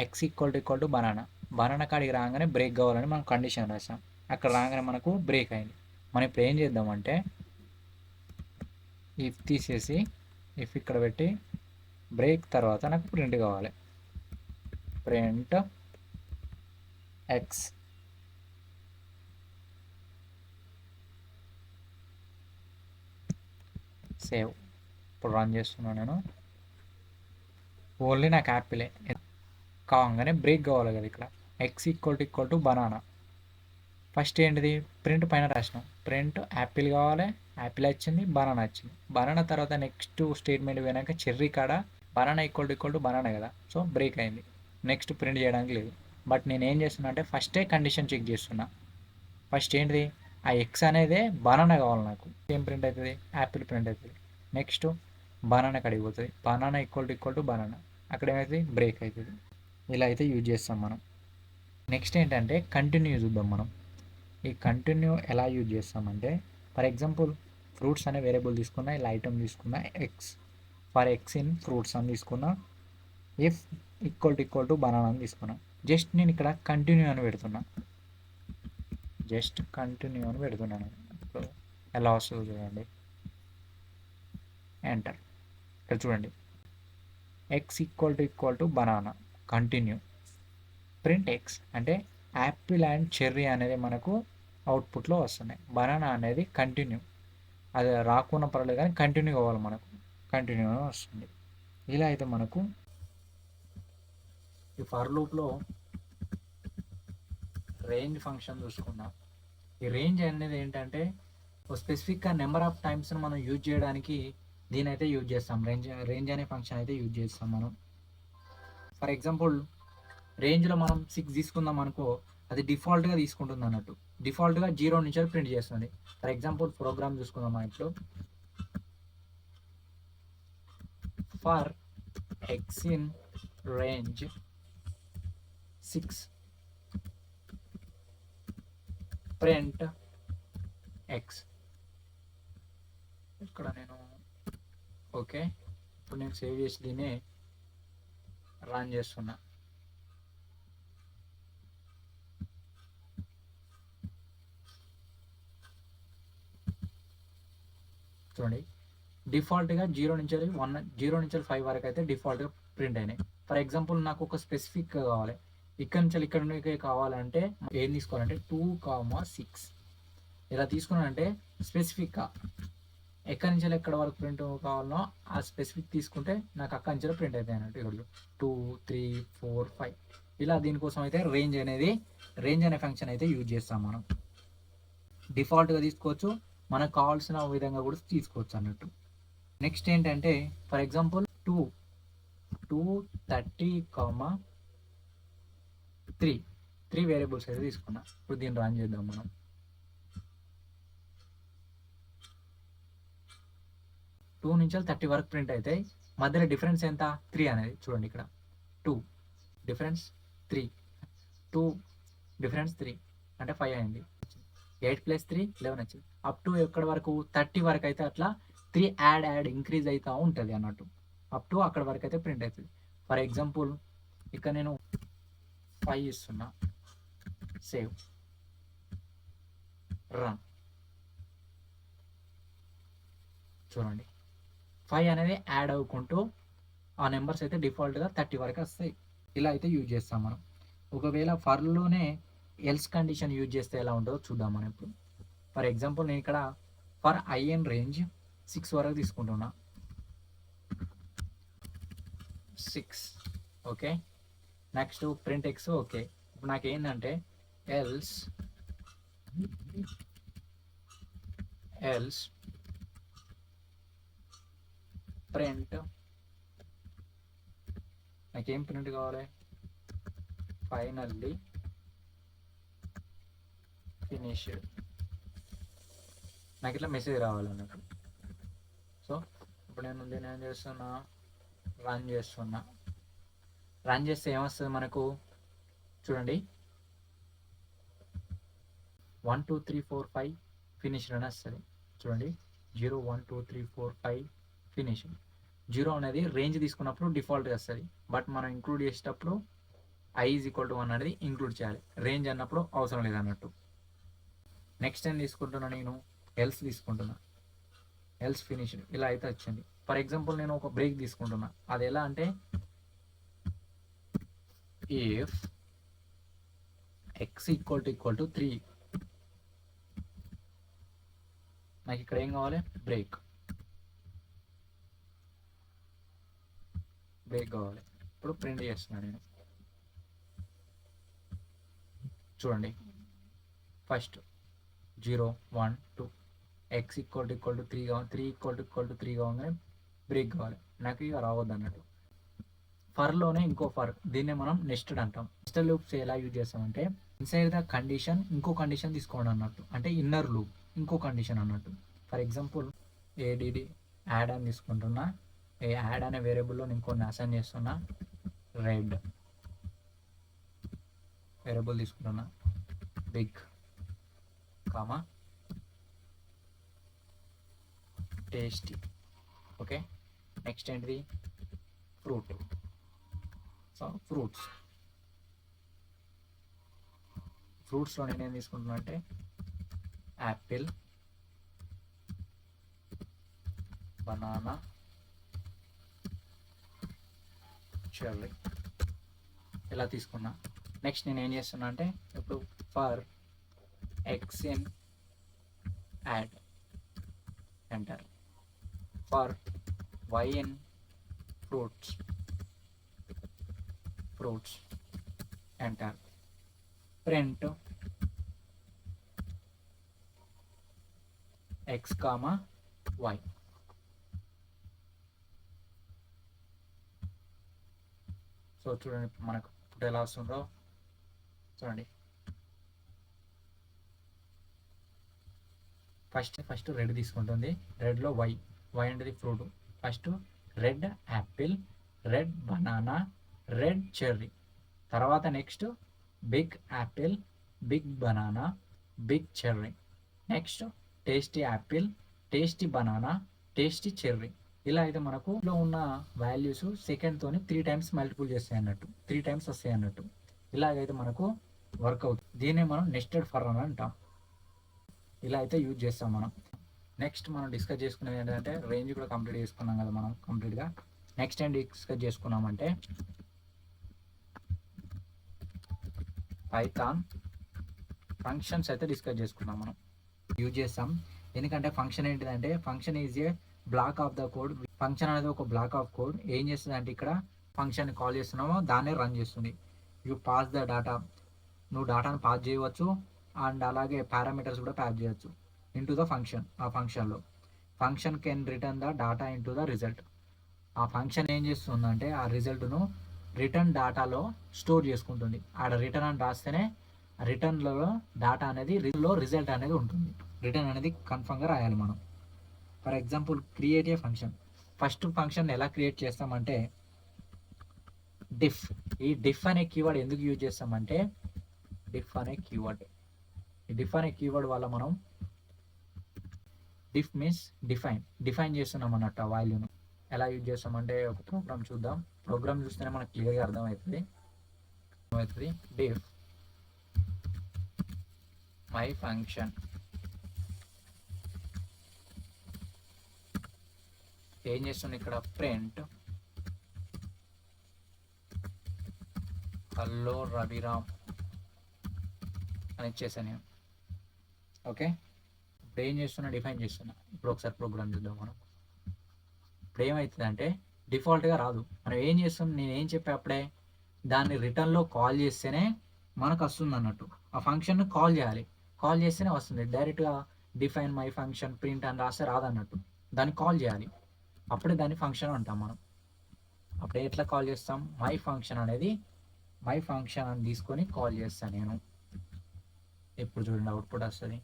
X equal to banana కాడికి రాగానే బ్రేక్ కావాలని మనం కండిషన్ రాసాం. అక్కడ రాగానే మనకు బ్రేక్ అయింది. మనం ఇప్పుడు ఏం చేద్దామంటే ఇఫ్ తీసేసి ఇఫ్ ఇక్కడ పెట్టి బ్రేక్ తర్వాత నాకు ప్రింట్ కావాలి, ప్రింట్ ఎక్స్. సేవ్. ఇప్పుడు రన్ చేస్తున్నాను నేను. ఓన్లీ నాకు యాపిలే కాగానే బ్రేక్ కావాలి కదా. ఇక్కడ X equal to banana, first ఏంటిది ప్రింట్ పైన రాసినాం, ప్రింట్ యాపిల్ కావాలి, యాపిల్ వచ్చింది, బనానా వచ్చింది. బనానా తర్వాత నెక్స్ట్ స్టేట్మెంట్ పోయినాక చెర్రీ కాడ బనానా ఈక్వల్ టు బనానా కదా, సో బ్రేక్ అయింది. నెక్స్ట్ ప్రింట్ చేయడానికి లేదు. బట్ నేను ఏం చేస్తున్నా అంటే ఫస్టే కండిషన్ చెక్ చేస్తున్నా. ఫస్ట్ ఏంటిది ఆ ఎక్స్ అనేదే బనానా కావాలి నాకు, ఏం ప్రింట్ అవుతుంది, యాపిల్ ప్రింట్ అవుతుంది. నెక్స్ట్ బనానా కడిగి పోతుంది, బనానా ఈక్వల్ టు బనానా, అక్కడ ఏమవుతుంది బ్రేక్ అవుతుంది. ఇలా అయితే యూజ్ చేస్తాం మనం. నెక్స్ట్ ఏంటంటే కంటిన్యూ చూద్దాం మనం. ఈ కంటిన్యూ ఎలా యూజ్ చేస్తామంటే ఫర్ ఎగ్జాంపుల్ ఫ్రూట్స్ అనే వేరియబుల్ తీసుకున్నా, ఇలా ఐటమ్ తీసుకున్నా, X for X in fruits అని తీసుకున్నా, ఇఫ్ ఈక్వల్ టు బనానా అని తీసుకున్నా. జస్ట్ నేను ఇక్కడ కంటిన్యూ అని పెడుతున్నా, పెడుతున్నాను. ఇప్పుడు ఎలా వస్తుందో చూడండి, ఎంటర్. ఇక్కడ చూడండి X equal to banana, continue, print X అంటే యాపిల్ అండ్ చెర్రీ అనేది మనకు అవుట్పుట్లో వస్తున్నాయి. బనానా అనేది కంటిన్యూ, అది రాకుండా పర్లేదు కానీ కంటిన్యూ కావాలి మనకు, కంటిన్యూ వస్తుంది. ఇలా అయితే మనకు ఈ ఫర్ లూప్లో రేంజ్ ఫంక్షన్ చూసుకున్నాం. ఈ రేంజ్ అనేది ఏంటంటే స్పెసిఫిక్గా నెంబర్ ఆఫ్ టైమ్స్ మనం యూజ్ చేయడానికి దీని అయితే యూజ్ చేస్తాం. రేంజ్ అనే ఫంక్షన్ అయితే యూజ్ చేస్తాం మనం. ఫర్ ఎగ్జాంపుల్ రేంజ్లో మనం 6 తీసుకుందాం అనుకో, అది డిఫాల్ట్గా తీసుకుంటుంది అన్నట్టు, డిఫాల్ట్గా 0 నుంచి ప్రింట్ చేస్తుంది. ఫర్ ఎగ్జాంపుల్ ప్రోగ్రామ్ చూసుకుందాం మనం ఇప్పుడు, for X in range 6 print X. ఇక్కడ నేను ఓకే, ఇప్పుడు నేను సేవ్ చేసి దీన్ని రన్ చేస్తున్నా. చూడండి, డిఫాల్ట్గా 0 నుంచి 5 వరకు అయితే డిఫాల్ట్గా ప్రింట్ అయినాయి. ఫర్ ఎగ్జాంపుల్ నాకు ఒక స్పెసిఫిక్ కావాలి, ఇక్కడ నుండి కావాలంటే ఏం తీసుకోవాలంటే 2,6 ఇలా తీసుకున్నానంటే స్పెసిఫిక్గా ఎక్కడి నుంచి ఎక్కడ వరకు ప్రింట్ కావాలనో ఆ స్పెసిఫిక్ తీసుకుంటే నాకు అక్కడి నుంచి ప్రింట్ అవుతాయి అన్నట్టు. ఇక్కడ 2, 3, 4, 5 ఇలా. దీనికోసం అయితే రేంజ్ అనే ఫంక్షన్ అయితే యూజ్ చేస్తాం మనం. డిఫాల్ట్గా తీసుకోవచ్చు, మనకు కావాల్సిన విధంగా కూడా తీసుకోవచ్చు అన్నట్టు. నెక్స్ట్ ఏంటంటే ఫర్ ఎగ్జాంపుల్ 230,3 వేరియబుల్స్ అయితే తీసుకున్నా. ఇప్పుడు దీన్ని రన్ చేద్దాం మనం. టూ నుంచి 30 వరకు ప్రింట్ అయితే మధ్యలో డిఫరెన్స్ ఎంత? 3 అనేది. చూడండి ఇక్కడ 2 డిఫరెన్స్ 3, 2 డిఫరెన్స్ 3 అంటే 5 అయింది. 8 + 3 11 వచ్చింది. అప్ టు ఎక్కడ వరకు? 30 వరకు అయితే అట్లా 3 యాడ్ ఇంక్రీజ్ అవుతూ ఉంటుంది అన్నట్టు. అప్ టు అక్కడ వరకు అయితే ప్రింట్ అవుతుంది. ఫర్ ఎగ్జాంపుల్ ఇక్కడ నేను 5 ఇస్తున్నా, సేవ్, రన్. చూడండి 5 అనేది యాడ్ అవ్వుకుంటూ ఆ నెంబర్స్ అయితే డిఫాల్ట్గా 30 వరకు వస్తాయి. ఇలా అయితే యూజ్ చేస్తాం మనం. ఒకవేళ ఫర్లోనే ఎల్స్ కండిషన్ యూజ్ చేస్తే ఎలా ఉంటుందో చూద్దాం మనం ఇప్పుడు. ఫర్ ఎగ్జాంపుల్ నేను ఇక్కడ ఫర్ IN రేంజ్ 6 వరకు తీసుకుంటున్నా. 6 okay. Next print X okay. ఇప్పుడు నాకు ఏంటంటే ఎల్స్ ప్రింట్, నాకేం ప్రింట్ కావాలి? Finally finished. నాకు ఇట్లా మెసేజ్ రావాలన్నట్టు. సో ఇప్పుడు నేను దీన్ని ఏం చేస్తున్నా, రన్ చేస్తున్నా. రన్ చేస్తే ఏమొస్తుంది మనకు? చూడండి 1 2 3 4 5 ఫినిష్డ్ అని వస్తుంది. చూడండి 0 1 2 3 4 5 ఫినిష్డ్. 0 అనేది రేంజ్ తీసుకున్నప్పుడు డిఫాల్ట్గా వస్తుంది, బట్ మనం ఇంక్లూడ్ చేసేటప్పుడు I = 1 అనేది ఇంక్లూడ్ చేయాలి. రేంజ్ అన్నప్పుడు అవసరం లేదన్నట్టు. నెక్స్ట్ ఏం తీసుకుంటున్నా, నేను ఎల్స్ తీసుకుంటున్నా. ఎల్స్ ఫినిష్డ్ ఇలా అయితే వచ్చింది. ఫర్ ఎగ్జాంపుల్ నేను ఒక బ్రేక్ తీసుకుంటున్నా. అది ఎలా అంటే ఇఫ్ x = 3, నాకు ఇక్కడ ఏం కావాలి? బ్రేక్ కావాలి. ఇప్పుడు ప్రింట్ చేస్తున్నా నేను. చూడండి ఫస్ట్ 0 1 2 x = 3 కావాలి. 3 = 3 కావాలి, బ్రేక్ కావాలి. నాకు ఇక రావద్దు అన్నట్టు. ఫర్లోనే ఇంకో ఫర్, దీన్నే మనం నెస్టెడ్ అంటాం. నెస్టెడ్ లూప్స్ ఎలా యూజ్ చేస్తామంటే ఇన్సైడ్ ద కండిషన్ ఇంకో కండిషన్ తీసుకోండి అన్నట్టు. అంటే ఇన్నర్ లూప్ ఇంకో కండిషన్ అన్నట్టు. ఫర్ ఎగ్జాంపుల్ ADD యాడ్ అని తీసుకుంటున్నా. యాడ్ అనే వేరియబుల్లో నేను కొన్ని అసైన్ చేస్తున్నా. రెడ్ వేరియబుల్ తీసుకుంటున్నా, big comma tasty. Okay. Next ఏంటిది? ఫ్రూట్. సో ఫ్రూట్స్లో నేనేం తీసుకుంటున్నా అంటే యాపిల్, బనానా, చెర్రీ ఇలా తీసుకున్నా. నెక్స్ట్ నేను ఏం చేస్తున్నా అంటే ఇప్పుడు for x in adj enter, for y in fruits enter, print x, y. So చూడండి మనకు ఇప్పుడు ఎలా వస్తుందో చూడండి. ఫస్ట్ రెడ్ తీసుకుంటుంది. రెడ్లో వై అనేది fruit. First red apple, red banana, red cherry. తర్వాత next big apple, big banana, big cherry. Next tasty apple, tasty banana, tasty cherry. ఇలా అయితే మనకు లో ఉన్న వాల్యూస్ సెకండ్తోని 3 టైమ్స్ మల్టిపుల్ చేస్తాయి అన్నట్టు, 3 టైమ్స్ వస్తాయి అన్నట్టు. ఇలాగైతే మనకు వర్క్ అవుతుంది. దీన్నే మనం నెస్టెడ్ ఫర్ అని అంటాం. ఇలా అయితే యూజ్ చేస్తాం మనం. నెక్స్ట్ మనం డిస్కస్ చేసుకునేది ఏంటంటే రేంజ్ కూడా కంప్లీట్ చేసుకున్నాం కదా మనం కంప్లీట్గా. నెక్స్ట్ ఏం డిస్కస్ చేసుకున్నామంటే పైథాన్ ఫంక్షన్స్ అయితే డిస్కస్ చేసుకున్నాం మనం. యూజ్ చేస్తాం ఎందుకంటే ఫంక్షన్ ఏంటిదంటే function is a black of the code. Function అనేది ఒక బ్లాక్ ఆఫ్ కోడ్. ఏం చేస్తుంది అంటే ఇక్కడ ఫంక్షన్ కాల్ చేస్తున్నామో దాన్నే రన్ చేస్తుంది. యూ పాస్ ద డేటా, నువ్వు డేటాను పాస్ చేయవచ్చు అండ్ అలాగే పారామీటర్స్ కూడా పాస్ చేయవచ్చు ఇంటూ ద ఫంక్షన్. ఆ ఫంక్షన్లో function can return the data into the result. ఆ ఫంక్షన్ ఏం చేస్తుందంటే ఆ రిజల్ట్ను రిటర్న్ డేటాలో స్టోర్ చేసుకుంటుంది. ఆడ రిటర్న్ అని రాస్తేనే రిటర్న్లో డేటా అనేది రిజల్ట్ అనేది ఉంటుంది. రిటర్న్ అనేది కన్ఫర్మ్గా రాయాలి మనం. For example create a function. First function ఎలా క్రియేట్ చేస్తామంటే డిఫ్. ఈ డిఫ్ అనే కీవర్డ్ ఎందుకు యూజ్ చేస్తామంటే డిఫ్ అనే కీవర్డ్, ఈ డిఫ్ అనే కీవర్డ్ వల్ల మనం డిఫ్ మీన్స్ డిఫైన్ చేస్తున్నాం అన్నట్టు ఆ వాల్యూను. ఎలా యూజ్ చేస్తామంటే ఒక ప్రోగ్రామ్ చూద్దాం. ప్రోగ్రామ్ చూస్తేనే మనకు క్లియర్గా అర్థమవుతుంది. డిఫ్ మై ఫంక్షన్ ఏం చేస్తుంది ఇక్కడ ప్రింట్ హలో రవిరామ్ అని ఇచ్చేసాను నేను. ఓకే, ఇప్పుడు ఏం చేస్తున్నా డిఫైన్ చేస్తున్నా. ఇప్పుడు ఒకసారి ప్రోగ్రామ్ చూద్దాం మనం. ఇప్పుడు ఏమవుతుందంటే డిఫాల్ట్గా రాదు. మనం ఏం చేస్తాం, నేను ఏం చెప్పా అప్పుడే దాన్ని రిటర్న్లో కాల్ చేస్తేనే మనకు వస్తుంది అన్నట్టు. ఆ ఫంక్షన్ కాల్ చేయాలి, కాల్ చేస్తేనే వస్తుంది. డైరెక్ట్గా డిఫైన్ మై ఫంక్షన్ ప్రింట్ అని రాస్తే రాదన్నట్టు. దాన్ని కాల్ చేయాలి, అప్పుడే దాన్ని ఫంక్షన్ అంటాం మనం. అప్పుడు ఎట్లా కాల్ చేస్తాం, మై ఫంక్షన్ అనేది మై ఫంక్షన్ అని తీసుకొని కాల్ చేస్తాను నేను. ఇప్పుడు చూడండి అవుట్పుట్ వస్తుంది.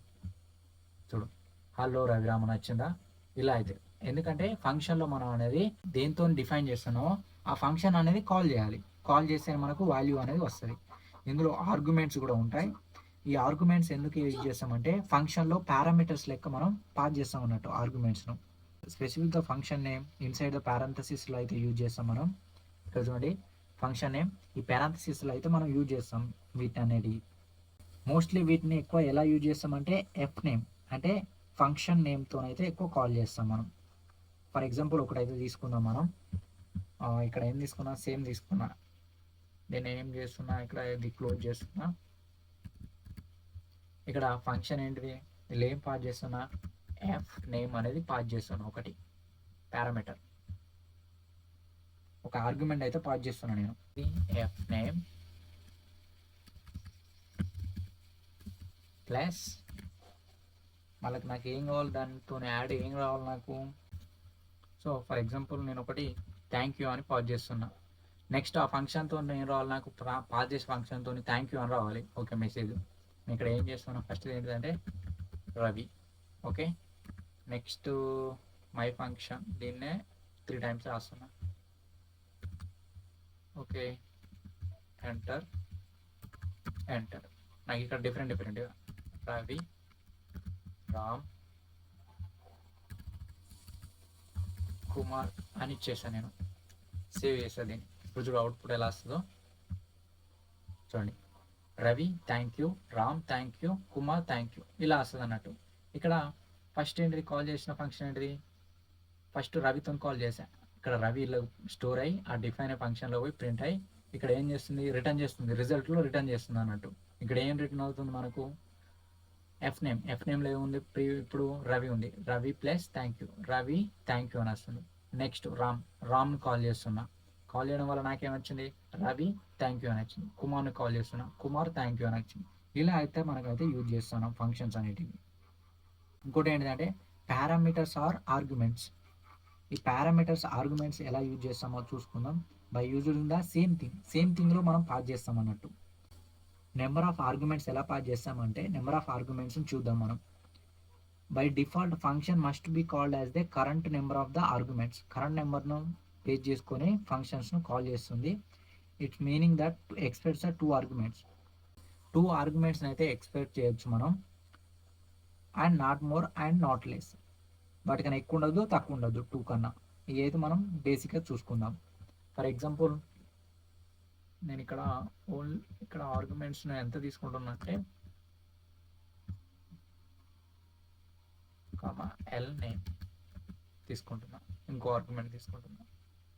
చూడు హలో రవిరామ్ అని వచ్చిందా. ఇలా అయితే ఎందుకంటే ఫంక్షన్లో మనం అనేది దేంతో డిఫైన్ చేస్తున్నామో ఆ ఫంక్షన్ అనేది కాల్ చేయాలి. కాల్ చేస్తే మనకు వాల్యూ అనేది వస్తుంది. ఇందులో ఆర్గ్యుమెంట్స్ కూడా ఉంటాయి. ఈ ఆర్గ్యుమెంట్స్ ఎందుకు యూజ్ చేస్తామంటే ఫంక్షన్లో పారామీటర్స్ లెక్క మనం పాస్ చేస్తాం అన్నట్టు ఆర్గ్యుమెంట్స్ను. స్పెసిఫిక్గా ఫంక్షన్ నేమ్ ఇన్సైడ్ ద పారాంథసిస్లో అయితే యూజ్ చేస్తాం మనం. ఇక్కడ చూడండి ఫంక్షన్ నేమ్, ఈ పారాంథసిస్లో అయితే మనం యూజ్ చేస్తాం వీటిని అనేది. మోస్ట్లీ వీటిని ఎక్కువ ఎలా యూజ్ చేస్తామంటే ఎఫ్ నేమ్ అంటే ఫంక్షన్ నేమ్తో అయితే ఎక్కువ కాల్ చేస్తాం మనం. ఫర్ ఎగ్జాంపుల్ ఒకటైతే తీసుకుందాం మనం. ఇక్కడ ఏం తీసుకున్నా, సేమ్ తీసుకున్నా. నేను ఏం చేస్తున్నా ఇక్కడ ఇది క్లోజ్ చేస్తున్నా. ఇక్కడ ఫంక్షన్ ఏంటిది, వీళ్ళు ఏం పాస్ చేస్తున్నా, ఎఫ్ నేమ్ అనేది పాస్ చేస్తున్నా. ఒకటి పారామీటర్, ఒక ఆర్గ్యుమెంట్ అయితే పాస్ చేస్తున్నా నేను. ఎఫ్ నేమ్ ప్లస్ వాళ్ళకి నాకు ఏం కావాలి, దానితో యాడ్ ఏం రావాలి నాకు. సో ఫర్ ఎగ్జాంపుల్ నేను ఒకటి థ్యాంక్ యూ అని పాస్ చేస్తున్నా. నెక్స్ట్ ఆ ఫంక్షన్తో ఏం రావాలి నాకు, పాస్ చేసే ఫంక్షన్తో థ్యాంక్ యూ అని రావాలి. ఓకే మెసేజ్ నేను ఇక్కడ ఏం చేస్తున్నా, ఫస్ట్ ఏంటంటే Ravi. Okay, next my function దీన్నే 3 టైమ్స్ రాస్తున్నా. Okay, enter enter. నాకు ఇక్కడ డిఫరెంట్గా రవి రామ్ కుమార్ అని ఇచ్చేసాను నేను. సేవ్ చేసా దీన్ని. ఇప్పుడు చూడు అవుట్పుట్ ఎలా వస్తుందో చూడండి. Ravi thank you, Ram thank you, Kumar thank you ఇలా వస్తుంది అన్నట్టు. ఇక్కడ ఫస్ట్ ఏంటిది కాల్ చేసిన ఫంక్షన్ ఏంటిది, ఫస్ట్ రవితో కాల్ చేశా. ఇక్కడ రవిలో స్టోర్ అయ్యి ఆ డిఫైన్ ఫంక్షన్లో పోయి ప్రింట్ అయ్యి ఇక్కడ ఏం చేస్తుంది, రిటర్న్ చేస్తుంది. రిజల్ట్లో రిటర్న్ చేస్తుంది అన్నట్టు. ఇక్కడ ఏం రిటర్న్ అవుతుంది మనకు, ఎఫ్ నేమ్లో ఏముంది, ఇప్పుడు రవి ఉంది. Ravi plus thank you, Ravi thank you అని వస్తుంది. నెక్స్ట్ రామ్ని కాల్ చేస్తున్నా. కాల్ చేయడం వల్ల నాకేమొచ్చింది, రవి థ్యాంక్ యూ అని వచ్చింది. కుమార్ని కాల్ చేస్తున్నా, కుమార్ థ్యాంక్ యూ అని వచ్చింది. ఇలా అయితే మనకైతే యూజ్ చేస్తున్నాం ఫంక్షన్స్ అనేటివి. ఇంకోటి ఏంటంటే పారామీటర్స్ ఆర్ ఆర్గ్యుమెంట్స్. ఈ పారామీటర్స్ ఆర్గ్యుమెంట్స్ ఎలా యూజ్ చేస్తామో చూసుకుందాం. బై యూజింగ్ ద సేమ్ థింగ్లో మనం పాస్ చేస్తాం అన్నట్టు. నెంబర్ ఆఫ్ ఆర్గ్యుమెంట్స్ ఎలా పాస్ చేస్తామంటే నెంబర్ ఆఫ్ ఆర్గ్యుమెంట్స్ని చూద్దాం మనం. By default function must be called as the current number of the arguments. Current నెంబర్ను బేస్ చేసుకొని ఫంక్షన్స్ను కాల్ చేస్తుంది. It's meaning that expects 2 arguments. 2 ఆర్గ్యుమెంట్స్ని అయితే ఎక్స్పెక్ట్ చేయొచ్చు మనం. And not more and not less. వాటికన్నా ఎక్కువ ఉండదు, తక్కువ ఉండదు, 2 కన్నా. ఇదైతే మనం బేసిక్గా చూసుకుందాం. ఫర్ ఎగ్జాంపుల్ నేను ఇక్కడ ఆర్గ్యుమెంట్స్ నేను ఎంత తీసుకుంటున్నా అంటే ఎల్ నేమ్ తీసుకుంటున్నా, ఇంకో ఆర్గ్యుమెంట్ తీసుకుంటున్నా.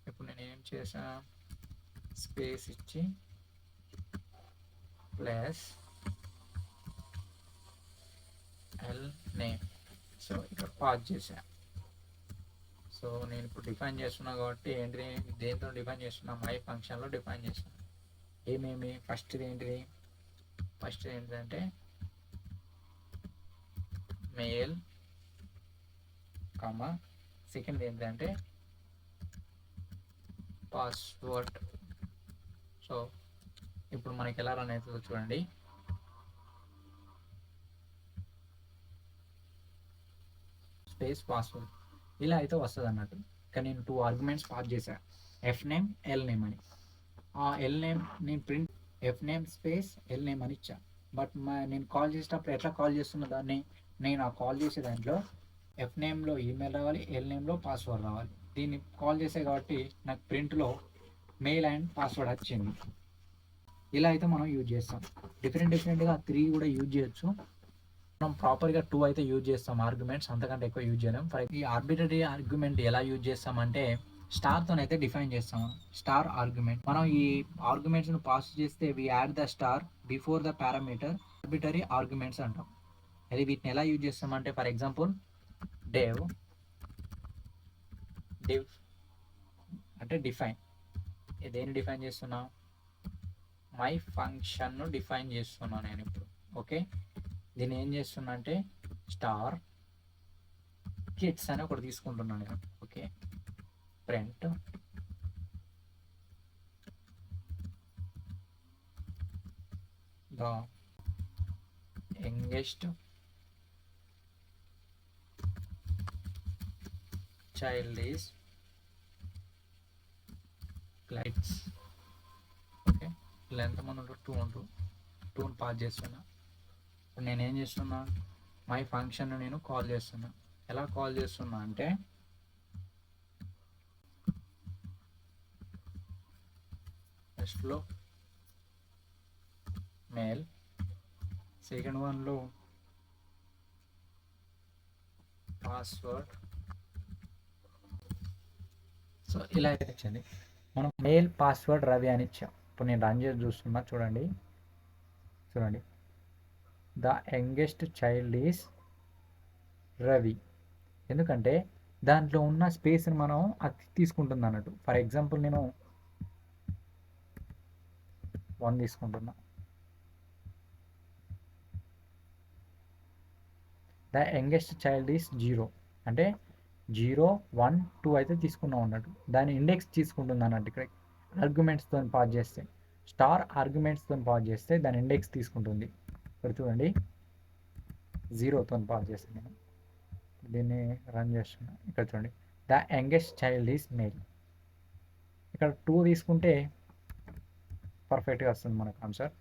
ఇప్పుడు నేను ఏం చేసా, స్పేస్ ఇచ్చి ప్లస్ ఎల్ నేమ్. సో ఇక్కడ పాస్ చేసా. సో నేను ఇప్పుడు డిఫైన్ చేస్తున్నా కాబట్టి ఏంటిది, దేంతో డిఫైన్ చేస్తున్నా, మై ఫంక్షన్లో డిఫైన్ చేస్తున్నా. ఏమేమి ఫస్ట్ది ఏంటిదంటే మెయిల్, సెకండ్ ఏంటంటే పాస్వర్డ్. సో ఇప్పుడు మనకి ఎలా రన్ అవుతుందో చూడండి. స్పేస్ పాస్వర్డ్ ఇలా అయితే వస్తుంది అన్నట్టు. కానీ నేను 2 ఆర్గ్యుమెంట్స్ పాస్ చేశాను, ఎఫ్ నేమ్, ఎల్ నేమ్ అని. ఆ ఎల్ నేమ్ నేను print F name space L name అని ఇచ్చా. బట్ నేను కాల్ చేసేటప్పుడు ఎట్లా కాల్ చేస్తున్నా దాన్ని, నేను ఆ కాల్ చేసే దాంట్లో ఎఫ్ నేమ్లో ఈమెయిల్ రావాలి, ఎల్ నేమ్లో పాస్వర్డ్ రావాలి. దీన్ని కాల్ చేసే కాబట్టి నాకు ప్రింట్లో మెయిల్ అండ్ పాస్వర్డ్ వచ్చింది. ఇలా అయితే మనం యూజ్ చేస్తాం. డిఫరెంట్గా 3 కూడా యూజ్ చేయొచ్చు. మనం ప్రాపర్గా 2 అయితే యూజ్ చేస్తాం ఆర్గ్యుమెంట్స్, అంతకంటే ఎక్కువ యూజ్ చేయలేం. ఫర్ ఈ ఆర్బిటరీ ఆర్గ్యుమెంట్ ఎలా యూజ్ చేస్తామంటే స్టార్తో అయితే డిఫైన్ చేస్తాం. స్టార్ ఆర్గ్యుమెంట్ మనం ఈ ఆర్గ్యుమెంట్స్ను పాస్ చేస్తే we add the star before the parameter, arbitrary arguments అంటాం. అది వీటిని ఎలా యూజ్ చేస్తామంటే ఫర్ ఎగ్జాంపుల్ డివ్ అంటే డిఫైన్. దేన్ని డిఫైన్ చేస్తున్నా, మై ఫంక్షన్ను డిఫైన్ చేస్తున్నా నేను ఇప్పుడు. ఓకే, దీన్ని ఏం చేస్తున్నా అంటే స్టార్ కిడ్స్ అని ఒకటి తీసుకుంటున్నాను నేను. Okay, print the youngest child is lights. Okay, ఇలా ఎంతమంది ఉంటారు, 2 ఉంటారు. 2ని పాస్ చేస్తున్నా. ఇప్పుడు నేను ఏం చేస్తున్నా, మై ఫంక్షన్ నేను కాల్ చేస్తున్నా. ఎలా కాల్ చేస్తున్నా అంటే ఫస్ట్లో మెయిల్, సెకండ్ వన్లో పాస్వర్డ్. సో ఇలా అయితే ఇచ్చింది. మనం మెయిల్ పాస్వర్డ్ రవి అని ఇచ్చాం. ఇప్పుడు నేను రన్ చేసి చూస్తున్నా, చూడండి. The youngest child is Ravi. ఎందుకంటే దాంట్లో ఉన్న స్పేస్ని మనం అది తీసుకుంటుంది అన్నట్టు. ఫర్ ఎగ్జాంపుల్ నేను 1 తీసుకుంటున్నా. ద యంగెస్ట్ చైల్డ్ ఈస్ 0 అంటే 0, 1, 2 అయితే తీసుకున్నాం అన్నట్టు. దాని ఇండెక్స్ తీసుకుంటుంది అన్నట్టు. ఇక్కడ ఆర్గ్యుమెంట్స్తో పాస్ చేస్తే, స్టార్ ఆర్గ్యుమెంట్స్తో పాస్ చేస్తే దాని ఇండెక్స్ తీసుకుంటుంది. ఇక్కడ చూడండి 0తో పాస్ చేస్తాను నేను. దీన్ని రన్ చేస్తున్నా. ఇక్కడ చూడండి, the youngest child is mail. ఇక్కడ 2 తీసుకుంటే పర్ఫెక్ట్గా వస్తుంది మనకు answer.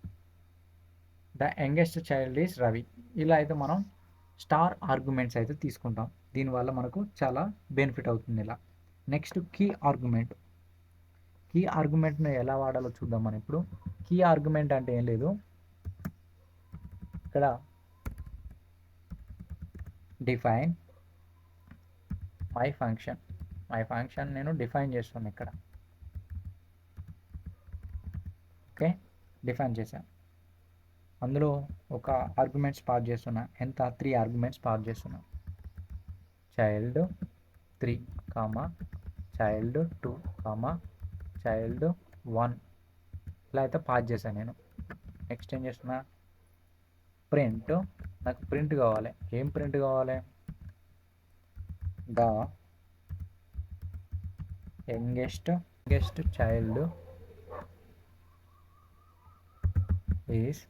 The youngest child is Ravi. ఇలా అయితే మనం స్టార్ ఆర్గ్యుమెంట్స్ అయితే తీసుకుంటాం. దీనివల్ల మనకు చాలా బెనిఫిట్ అవుతుంది. ఇలా నెక్స్ట్ కీ ఆర్గ్యుమెంట్ను ఎలా వాడాలో చూద్దాం మనం ఇప్పుడు. కీ ఆర్గ్యుమెంట్ అంటే ఏం లేదు, ఇక్కడ డిఫైన్ మై ఫంక్షన్ నేను డిఫైన్ చేస్తాను ఇక్కడ. ఓకే, డిఫైన్ చేశాను. అందులో ఒక ఆర్గ్యుమెంట్స్ పాస్ చేస్తున్నా. ఎంత, 3 ఆర్గ్యుమెంట్స్ పాస్ చేస్తున్నా. చైల్డ్ 3, చైల్డ్ 2, చైల్డ్ 1 ఇలా అయితే పాస్ చేశాను నేను. నెక్స్ట్ ఏం చేస్తున్నా, ప్రింట్. నాకు ప్రింట్ కావాలి. ఏం ప్రింట్ కావాలి, the youngest child is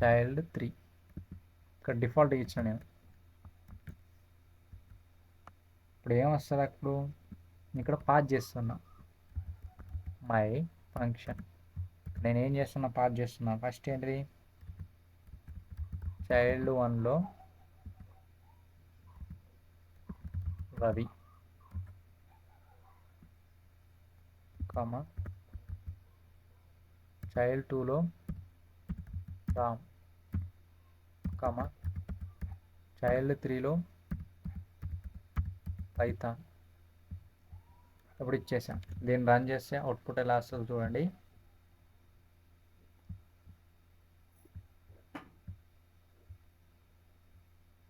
child 3. ఇక్కడ డిఫాల్ట్ ఇచ్చిన నేను. ఇప్పుడు ఏమొస్తుంది, అప్పుడు ఇక్కడ పాస్ చేస్తున్నా మై ఫంక్షన్, నేను ఏం చేస్తున్నా, పాస్ చేస్తున్నా. ఫస్ట్ ఏంటిది, చైల్డ్ 1లో రవి, కామా చైల్డ్ 2లో రామ్, కామా చైల్డ్ 3లో పైథాన్. ఇప్పుడు ఇచ్చేసాం. దీన్ని రన్ చేస్తే అవుట్పుట్ ఎలా వస్తుందో చూడండి.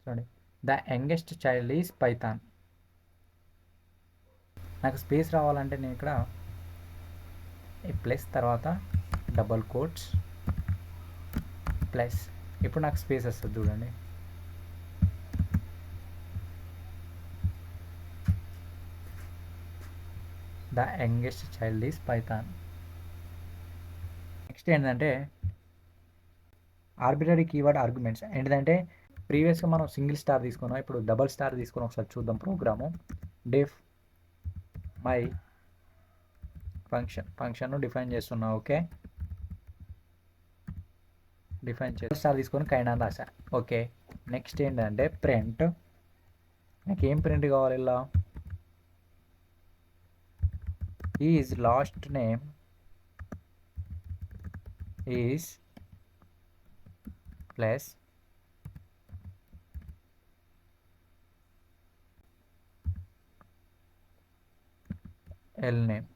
చూడండి, the youngest child is Python. నాకు స్పేస్ రావాలంటే నేను ఇక్కడ ఈ ప్లస్ తర్వాత డబల్ కోట్స్ ప్లస్, ఇప్పుడు నాకు స్పేస్ వస్తుంది చూడండి. The youngest child is Python. Next ఏంటంటే ఆర్బిటరీ కీవర్డ్ ఆర్గ్యుమెంట్స్. ఏంటంటే ప్రీవియస్గా మనం సింగిల్ స్టార్ తీసుకున్నాం, ఇప్పుడు డబల్ స్టార్ తీసుకుని ఒకసారి చూద్దాం ప్రోగ్రాము. డిఫ్ మై ఫంక్షన్ను డిఫైన్ చేస్తున్నా. ఓకే, డిఫైన్ చేసి స్టార్ తీసుకొని కైనా రాసా. ఓకే, నెక్స్ట్ ఏంటంటే ప్రింట్. నాకు ఏం ప్రింట్ కావాలి, ఇలా is lost name is plus L name,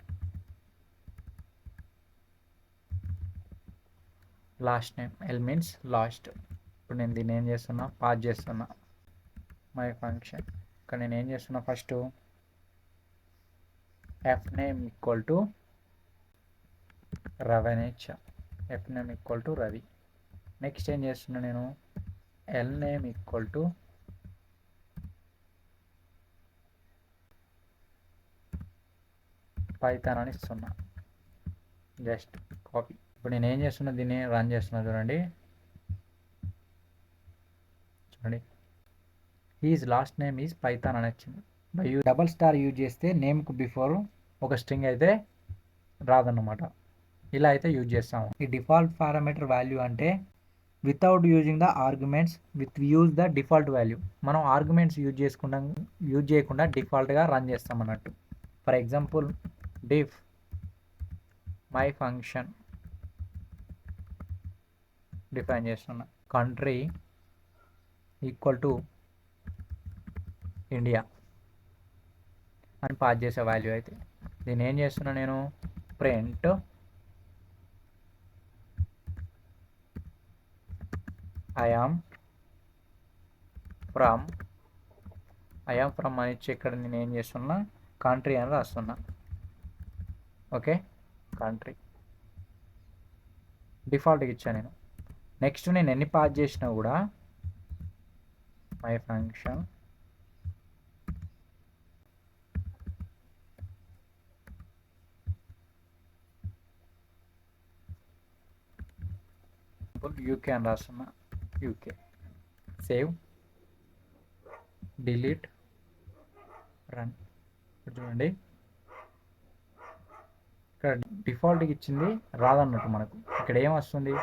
last name. L means last. ఇప్పుడు నేను దీన్ని ఏం చేస్తున్నా, పాస్ చేస్తున్నా మై ఫంక్షన్. ఇక్కడ నేను ఏం చేస్తున్నా, first F name equal to Ravi అని ఇచ్చా. F name equal to Ravi. Next ఏం చేస్తున్నా, నేను L name equal to Python అని ఇస్తున్నా. Just copy. ఇప్పుడు నేను ఏం చేస్తున్నా, దీన్ని రన్ చేస్తున్నా చూడండి. చూడండి, is lost name is Python అని వచ్చింది. బై డబల్ స్టార్ యూజ్ చేస్తే నేమ్కు బిఫోర్ ఒక స్ట్రింగ్ అయితే రాదన్నమాట. ఇలా అయితే యూజ్ చేస్తాము. ఈ డిఫాల్ట్ పారామీటర్ వాల్యూ అంటే without using the arguments with use the default value. మనం ఆర్గ్యుమెంట్స్ యూజ్ చేయకుండా డిఫాల్ట్గా రన్ చేస్తాం అన్నట్టు. For example diff my function define చేస్తున్నా, కంట్రీ ఈక్వల్ టు ఇండియా అని పాస్ చేసే వాల్యూ అయితే. దీన్ని ఏం చేస్తున్నా, నేను ప్రింట్ ఐ ఆమ్ ఫ్రమ్ అని ఇచ్చి ఇక్కడ నేను ఏం చేస్తున్నా, కంట్రీ అని రాస్తున్నా. ఓకే, కంట్రీ డిఫాల్ట్గా ఇచ్చాను నేను. నెక్స్ట్ నేను ఎన్ని పాస్ చేసినా కూడా మై ఫంక్షన్ యూకే అని రాస్తున్నా. UK, save, delete, run. చూడండి, ఇక్కడ డిఫాల్ట్గా ఇచ్చింది రాదన్నట్టు మనకు. ఇక్కడ ఏం వస్తుంది,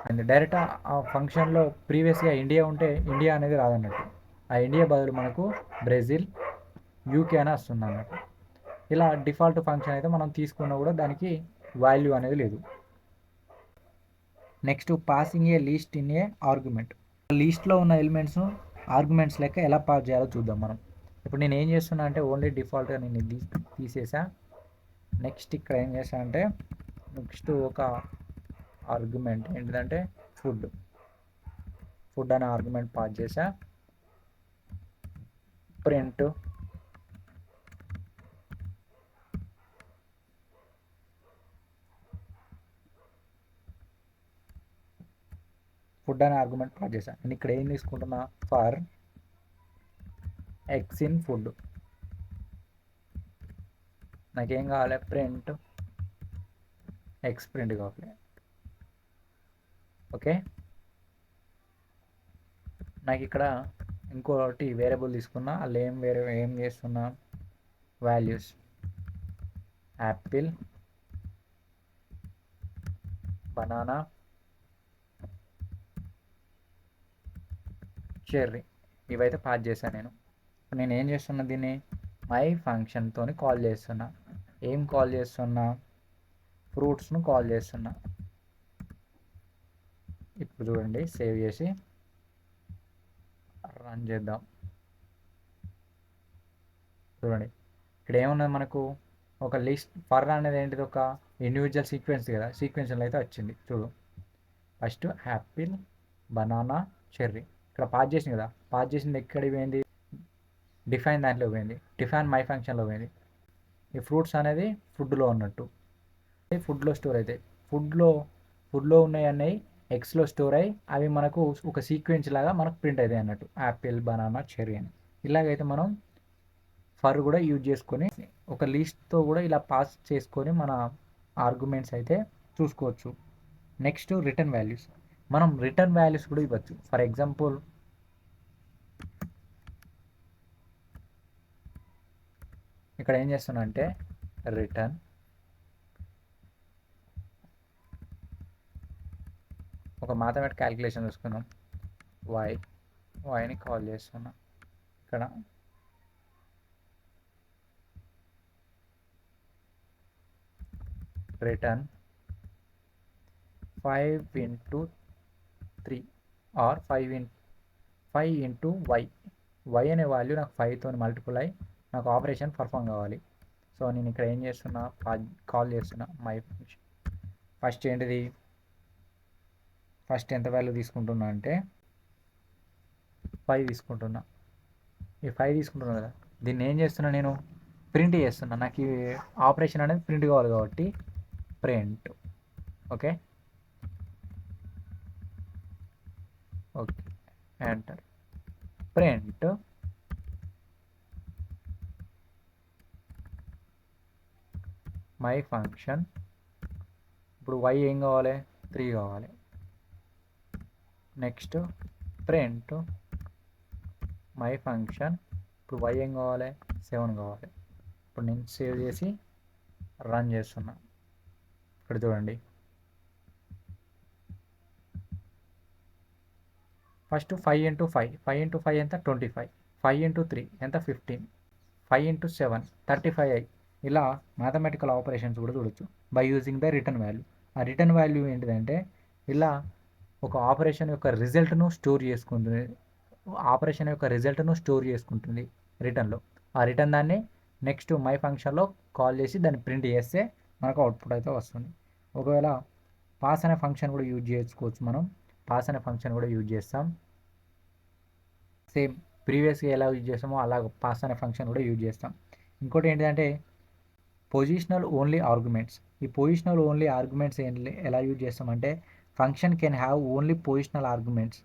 అండ్ డైరెక్ట్ ఆ ఫంక్షన్లో ప్రీవియస్గా ఇండియా ఉంటే ఇండియా అనేది రాదన్నట్టు. ఆ ఇండియా బదులు మనకు బ్రెజిల్, యూకే అని వస్తుంది అన్నట్టు. ఇలా డిఫాల్ట్ ఫంక్షన్ అయితే మనం తీసుకున్నా కూడా దానికి వాల్యూ అనేది లేదు. Next passing a list in a argument. లీస్ట్లో ఉన్న ఎలిమెంట్స్ ఆర్గ్యుమెంట్స్ లెక్క ఎలా పాస్ చేయాలో చూద్దాం మనం. ఇప్పుడు నేను ఏం చేస్తున్నా అంటే ఓన్లీ డిఫాల్ట్గా నేను ఇది తీసేసా. నెక్స్ట్ ఇక్కడ ఏం చేసా అంటే నెక్స్ట్ ఒక ఆర్గ్యుమెంట్ ఏంటిదంటే ఫుడ్ అనే ఆర్గ్యుమెంట్ పాస్ చేసా. ప్రింట్ ఫుడ్ అనే ఆర్గ్యుమెంట్ పాస్ చేసా. నేను ఇక్కడ ఏం తీసుకుంటున్నా, ఫర్ ఎగ్స్ ఇన్ ఫుడ్. నాకేం కావాలి, ప్రింట్ ఎగ్స్ ప్రింట్ కావాలి. ఓకే, నాకు ఇక్కడ ఇంకోటి వేరియబుల్ తీసుకున్నా. అలా ఏం చేస్తున్నా, వాల్యూస్ యాపిల్, బనానా చెర్రీ ఇవైతే పాస్ చేశాను నేను. ఇప్పుడు నేను ఏం చేస్తున్నా, దీన్ని మై ఫంక్షన్తో కాల్ చేస్తున్నా. ఏం కాల్ చేస్తున్నా, ఫ్రూట్స్ను కాల్ చేస్తున్నా. ఇప్పుడు చూడండి, సేవ్ చేసి రన్ చేద్దాం. చూడండి ఇక్కడ ఏమున్నది మనకు, ఒక లిస్ట్. ఫర్ అనేది ఏంటిది, ఒక ఇండివిజువల్ సీక్వెన్స్ కదా, సీక్వెన్స్లో అయితే వచ్చింది చూడు. First Apple, banana, cherry. ఇక్కడ పాస్ చేసింది కదా, పాస్ చేసింది ఎక్కడికి పోయింది, డిఫైన్ దాంట్లో పోయింది, డిఫైన్ మై ఫంక్షన్లో పోయింది. ఈ ఫ్రూట్స్ అనేది ఫుడ్లో ఉన్నట్టు, ఫుడ్లో స్టోర్ అవుతాయి. ఫుడ్లో ఉన్నాయి అన్నవి ఎక్స్లో స్టోర్ అయ్యి అవి మనకు ఒక సీక్వెన్స్ లాగా మనకు ప్రింట్ అవుతాయి అన్నట్టు, యాపిల్, బనానా, చెర్రీ అని. ఇలాగైతే మనం ఫర్ కూడా యూజ్ చేసుకొని ఒక లిస్ట్తో కూడా ఇలా పాస్ చేసుకొని మన ఆర్గ్యుమెంట్స్ అయితే చూసుకోవచ్చు. Next return values. మనం రిటర్న్ వాల్యూస్ కూడా ఇవ్వచ్చు. ఫర్ ఎగ్జాంపుల్ ఇక్కడ ఏం చేస్తున్నా అంటే, రిటర్న్ ఒక మ్యాథమెటిక్ క్యాలిక్యులేషన్ చూసుకున్నాం, వైని కాల్ చేస్తున్నా. ఇక్కడ return 5 into 3 or 5 into Y అనే వాల్యూ నాకు 5తో మల్టిపుల్ అయ్యి నాకు ఆపరేషన్ పర్ఫామ్ కావాలి. సో నేను ఇక్కడ ఏం చేస్తున్నా, కాల్ చేస్తున్నా మై ఫంక్షన్. ఫస్ట్ ఏంటిది, ఫస్ట్ ఎంత వాల్యూ తీసుకుంటున్నా అంటే 5 తీసుకుంటున్నా. ఈ 5 తీసుకుంటున్నా కదా, దీన్ని ఏం చేస్తున్నా, నేను ప్రింట్ చేస్తున్నా. నాకు ఈ ఆపరేషన్ అనేది ప్రింట్ కావాలి కాబట్టి print. Okay enter. Print my function. ఇప్పుడు వై ఏం కావాలి, 3 కావాలి. Next print my function. ఇప్పుడు వై ఏం కావాలి, 7 కావాలి. ఇప్పుడు నేను సేవ్ చేసి రన్ చేస్తున్నా. ఇక్కడ చూడండి, ఫస్ట్ 5 into 5 ఎంత, 25. 5 into 3 ఎంత, 15. 5 into 7 35 అయ్యి ఇలా మ్యాథమెటికల్ ఆపరేషన్స్ కూడా చూడొచ్చు by using the return value. ఆ రిటర్న్ వాల్యూ ఏంటిదంటే, ఇలా ఒక ఆపరేషన్ యొక్క రిజల్ట్ను స్టోర్ చేసుకుంటుంది రిటర్న్లో. ఆ రిటర్న్ దాన్ని నెక్స్ట్ మై ఫంక్షన్లో కాల్ చేసి దాన్ని ప్రింట్ చేస్తే మనకు అవుట్పుట్ అయితే వస్తుంది. ఒకవేళ పాస్ అనే ఫంక్షన్ కూడా యూజ్ చేసుకోవచ్చు. మనం పాస్ అనే ఫంక్షన్ కూడా యూజ్ చేస్తాం. సేమ్ ప్రీవియస్గా ఎలా యూజ్ చేస్తామో అలా పాస్ అనే ఫంక్షన్ కూడా యూజ్ చేస్తాం. ఇంకోటి ఏంటంటే పొజిషనల్ ఓన్లీ ఆర్గ్యుమెంట్స్. ఈ పొజిషనల్ ఓన్లీ ఆర్గ్యుమెంట్స్ ఎలా యూజ్ చేస్తామంటే, function can have only positional arguments.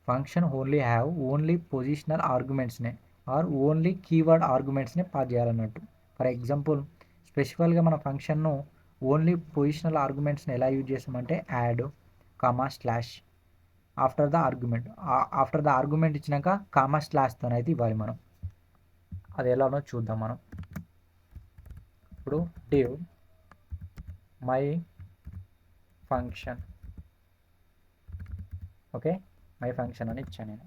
Function only positional ఆర్గ్యుమెంట్స్నే ఆర్ ఓన్లీ కీవర్డ్ ఆర్గ్యుమెంట్స్నే పాస్ చేయాలన్నట్టు. ఫర్ ఎగ్జాంపుల్ స్పెసిఫికల్గా మన ఫంక్షన్ను ఓన్లీ పొజిషనల్ ఆర్గ్యుమెంట్స్ని ఎలా యూజ్ చేస్తామంటే, add comma slash after the argument ఇచ్చినాక కామా స్లాష్తో అయితే ఇవ్వాలి మనం. అది ఎలానో చూద్దాం మనం. ఇప్పుడు def my function. Okay, my function అని ఇచ్చాను నేను.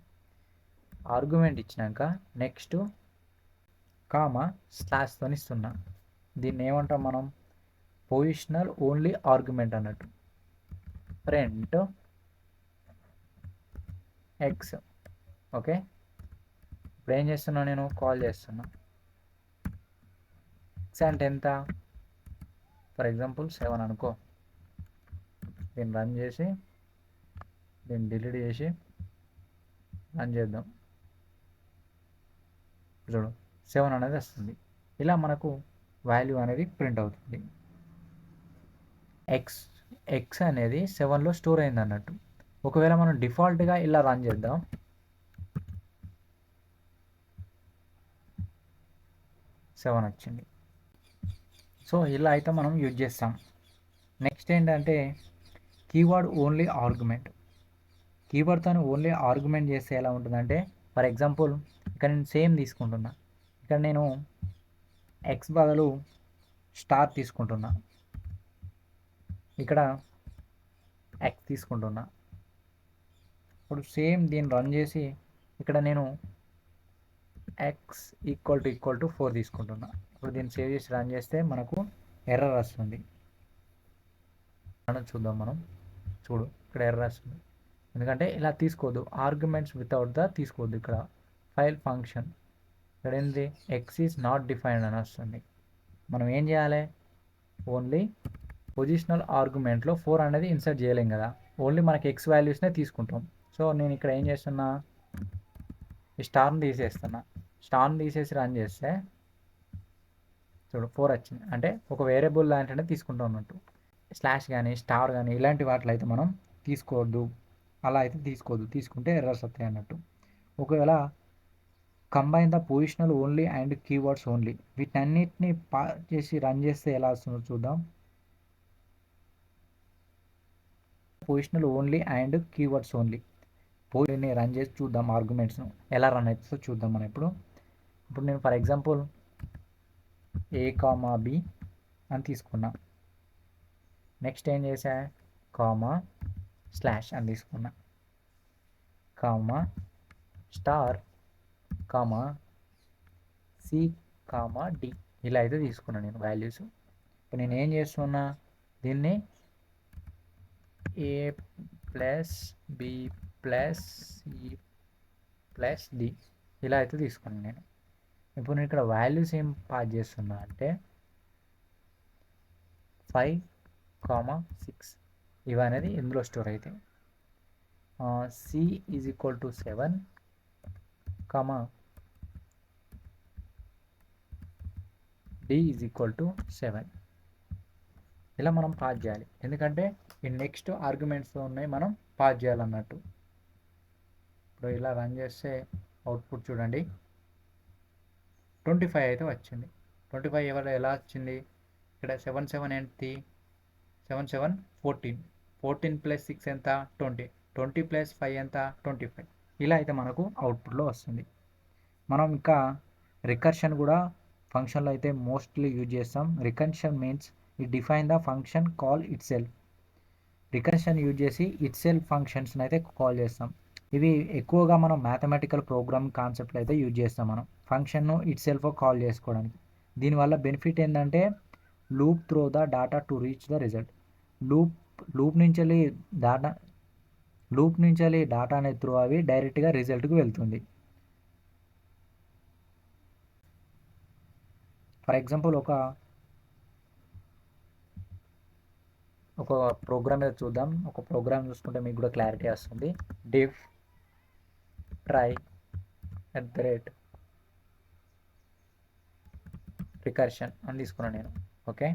ఆర్గ్యుమెంట్ ఇచ్చినాక నెక్స్ట్ కామా స్లాష్తో ఇస్తున్నా. దీన్ని ఏమంటాం మనం, పొజిషనల్ ఓన్లీ ఆర్గ్యుమెంట్ అన్నట్టు. Print X. ఓకే, ఇప్పుడు ఏం చేస్తున్నా, నేను కాల్ చేస్తున్నా. ఎక్స్ అంటే ఎంత, ఫర్ ఎగ్జాంపుల్ 7 అనుకో. దీన్ని రన్ చేసి దీన్ని డిలీట్ చేసి రన్ చేద్దాం. చూడు 7 అనేది వస్తుంది. ఇలా మనకు వాల్యూ అనేది ప్రింట్ అవుతుంది. ఎక్స్ అనేది 7లో స్టోర్ అయింది అన్నట్టు. ఒకవేళ మనం డిఫాల్ట్గా ఇలా రన్ చేద్దాం, 7 వచ్చింది. సో ఇలా అయితే మనం యూజ్ చేస్తాం. నెక్స్ట్ ఏంటంటే కీవర్డ్ ఓన్లీ ఆర్గ్యుమెంట్. కీవర్డ్తో ఓన్లీ ఆర్గ్యుమెంట్ చేస్తే ఎలా ఉంటుందంటే, ఫర్ ఎగ్జాంపుల్ ఇక్కడ నేను సేమ్ తీసుకుంటున్నా. ఇక్కడ నేను ఎక్స్ బదులు స్టార్ తీసుకుంటున్నా. ఇక్కడ ఎక్స్ తీసుకుంటున్నా. ఇప్పుడు సేమ్ దీన్ని రన్ చేసి ఇక్కడ నేను ఎక్స్ ఈక్వల్ టు 4 తీసుకుంటున్నా. ఇప్పుడు దీన్ని సేవ్ చేసి రన్ చేస్తే మనకు ఎర్రర్ వస్తుంది. చూద్దాం మనం. చూడు ఇక్కడ ఎర్రర్ వస్తుంది, ఎందుకంటే ఇలా తీసుకోవద్దు, ఆర్గ్యుమెంట్స్ వితౌట్ ద తీసుకోవద్దు. ఇక్కడ ఫైల్ ఫంక్షన్ ఇక్కడ ఏంటి, ఎక్స్ ఈజ్ నాట్ డిఫైన్డ్ అని వస్తుంది. మనం ఏం చేయాలి, ఓన్లీ పొజిషనల్ ఆర్గ్యుమెంట్లో 4 అనేది ఇన్సర్ట్ చేయలేం కదా, ఓన్లీ మనకి ఎక్స్ వాల్యూస్నే తీసుకుంటాం. సో నేను ఇక్కడ ఏం చేస్తున్నా, ఈ స్టార్ని తీసేస్తున్నా. స్టార్ని తీసేసి రన్ చేస్తే చూడు 4 వచ్చింది. అంటే ఒక వేరియబుల్ లాంటినే తీసుకుంటాం అన్నట్టు. స్లాష్ కానీ స్టార్ కానీ ఇలాంటి వాటిలో అయితే మనం తీసుకోవద్దు, అలా అయితే తీసుకోవద్దు, తీసుకుంటే ఎర్రర్స్ వస్తాయి అన్నట్టు. ఒకవేళ combine the positional only and keywords only, వీటన్నిటిని చేసి రన్ చేస్తే ఎలా వస్తుందో చూద్దాం. Positional only and keywords only పోయిని రన్ చేసి చూద్దాం, ఆర్గ్యుమెంట్స్ను ఎలా రన్ అవుతుందో చూద్దాం మనం. ఇప్పుడు నేను for example A comma B అని తీసుకున్నా. నెక్స్ట్ ఏం చేసా, కామా స్లాష్ అని తీసుకున్నా, comma star comma C comma D, ఇలా అయితే తీసుకున్నాను నేను వాల్యూస్. ఇప్పుడు నేను ఏం చేస్తున్నా, దీన్ని a plus b plus c plus d ఇలా అయితే తీసుకున్నాను నేను. ఇప్పుడు నేను ఇక్కడ వాల్యూస్ ఏం పాస్ చేస్తున్నా అంటే 5, 6 ఇవి అనేది ఇందులో స్టోర్ అయితే, C is equal to 7, D is equal to 7 ఇలా మనం పాస్ చేయాలి, ఎందుకంటే ఈ నెక్స్ట్ ఆర్గ్యుమెంట్స్తో ఉన్నాయి మనం పాస్ చేయాలన్నట్టు. ఇప్పుడు ఇలా రన్ చేస్తే అవుట్పుట్ చూడండి 25 అయితే వచ్చింది. 25 ఎవరు ఎలా వచ్చింది, ఇక్కడ 7 7 ఏంటి, 7 7 14, 14 ప్లస్ 6 ఎంత 20, 20 ప్లస్ 5 ఎంత 25, ఇలా అయితే మనకు అవుట్పుట్లో వస్తుంది. మనం ఇంకా రికర్షన్ కూడా ఫంక్షన్లో అయితే మోస్ట్లీ యూజ్ చేస్తాం. Recursion means it define the function call it self. Recursion use చేసి ఇట్ సెల్ఫ్ ఫంక్షన్స్ని అయితే కాల్ చేస్తాం. ఇవి ఎక్కువగా మనం మ్యాథమెటికల్ ప్రోగ్రామ్ కాన్సెప్ట్లో అయితే యూజ్ చేస్తాం మనం ఫంక్షన్ను ఇట్ సెల్ఫ్ కాల్ చేసుకోవడానికి. దీనివల్ల బెనిఫిట్ ఏంటంటే loop throw the data to reach the result. Loop నుంచి డాటా అనేది త్రూ అవి డైరెక్ట్గా రిజల్ట్కి వెళ్తుంది. ఫర్ ఎగ్జాంపుల్ ఒక ప్రోగ్రామ్ మీద చూద్దాం. ఒక ప్రోగ్రామ్ చూసుకుంటే మీకు కూడా క్లారిటీ వస్తుంది. డిఫ్ ట్రై రికర్షన్ అని తీసుకున్నాను నేను. ఓకే,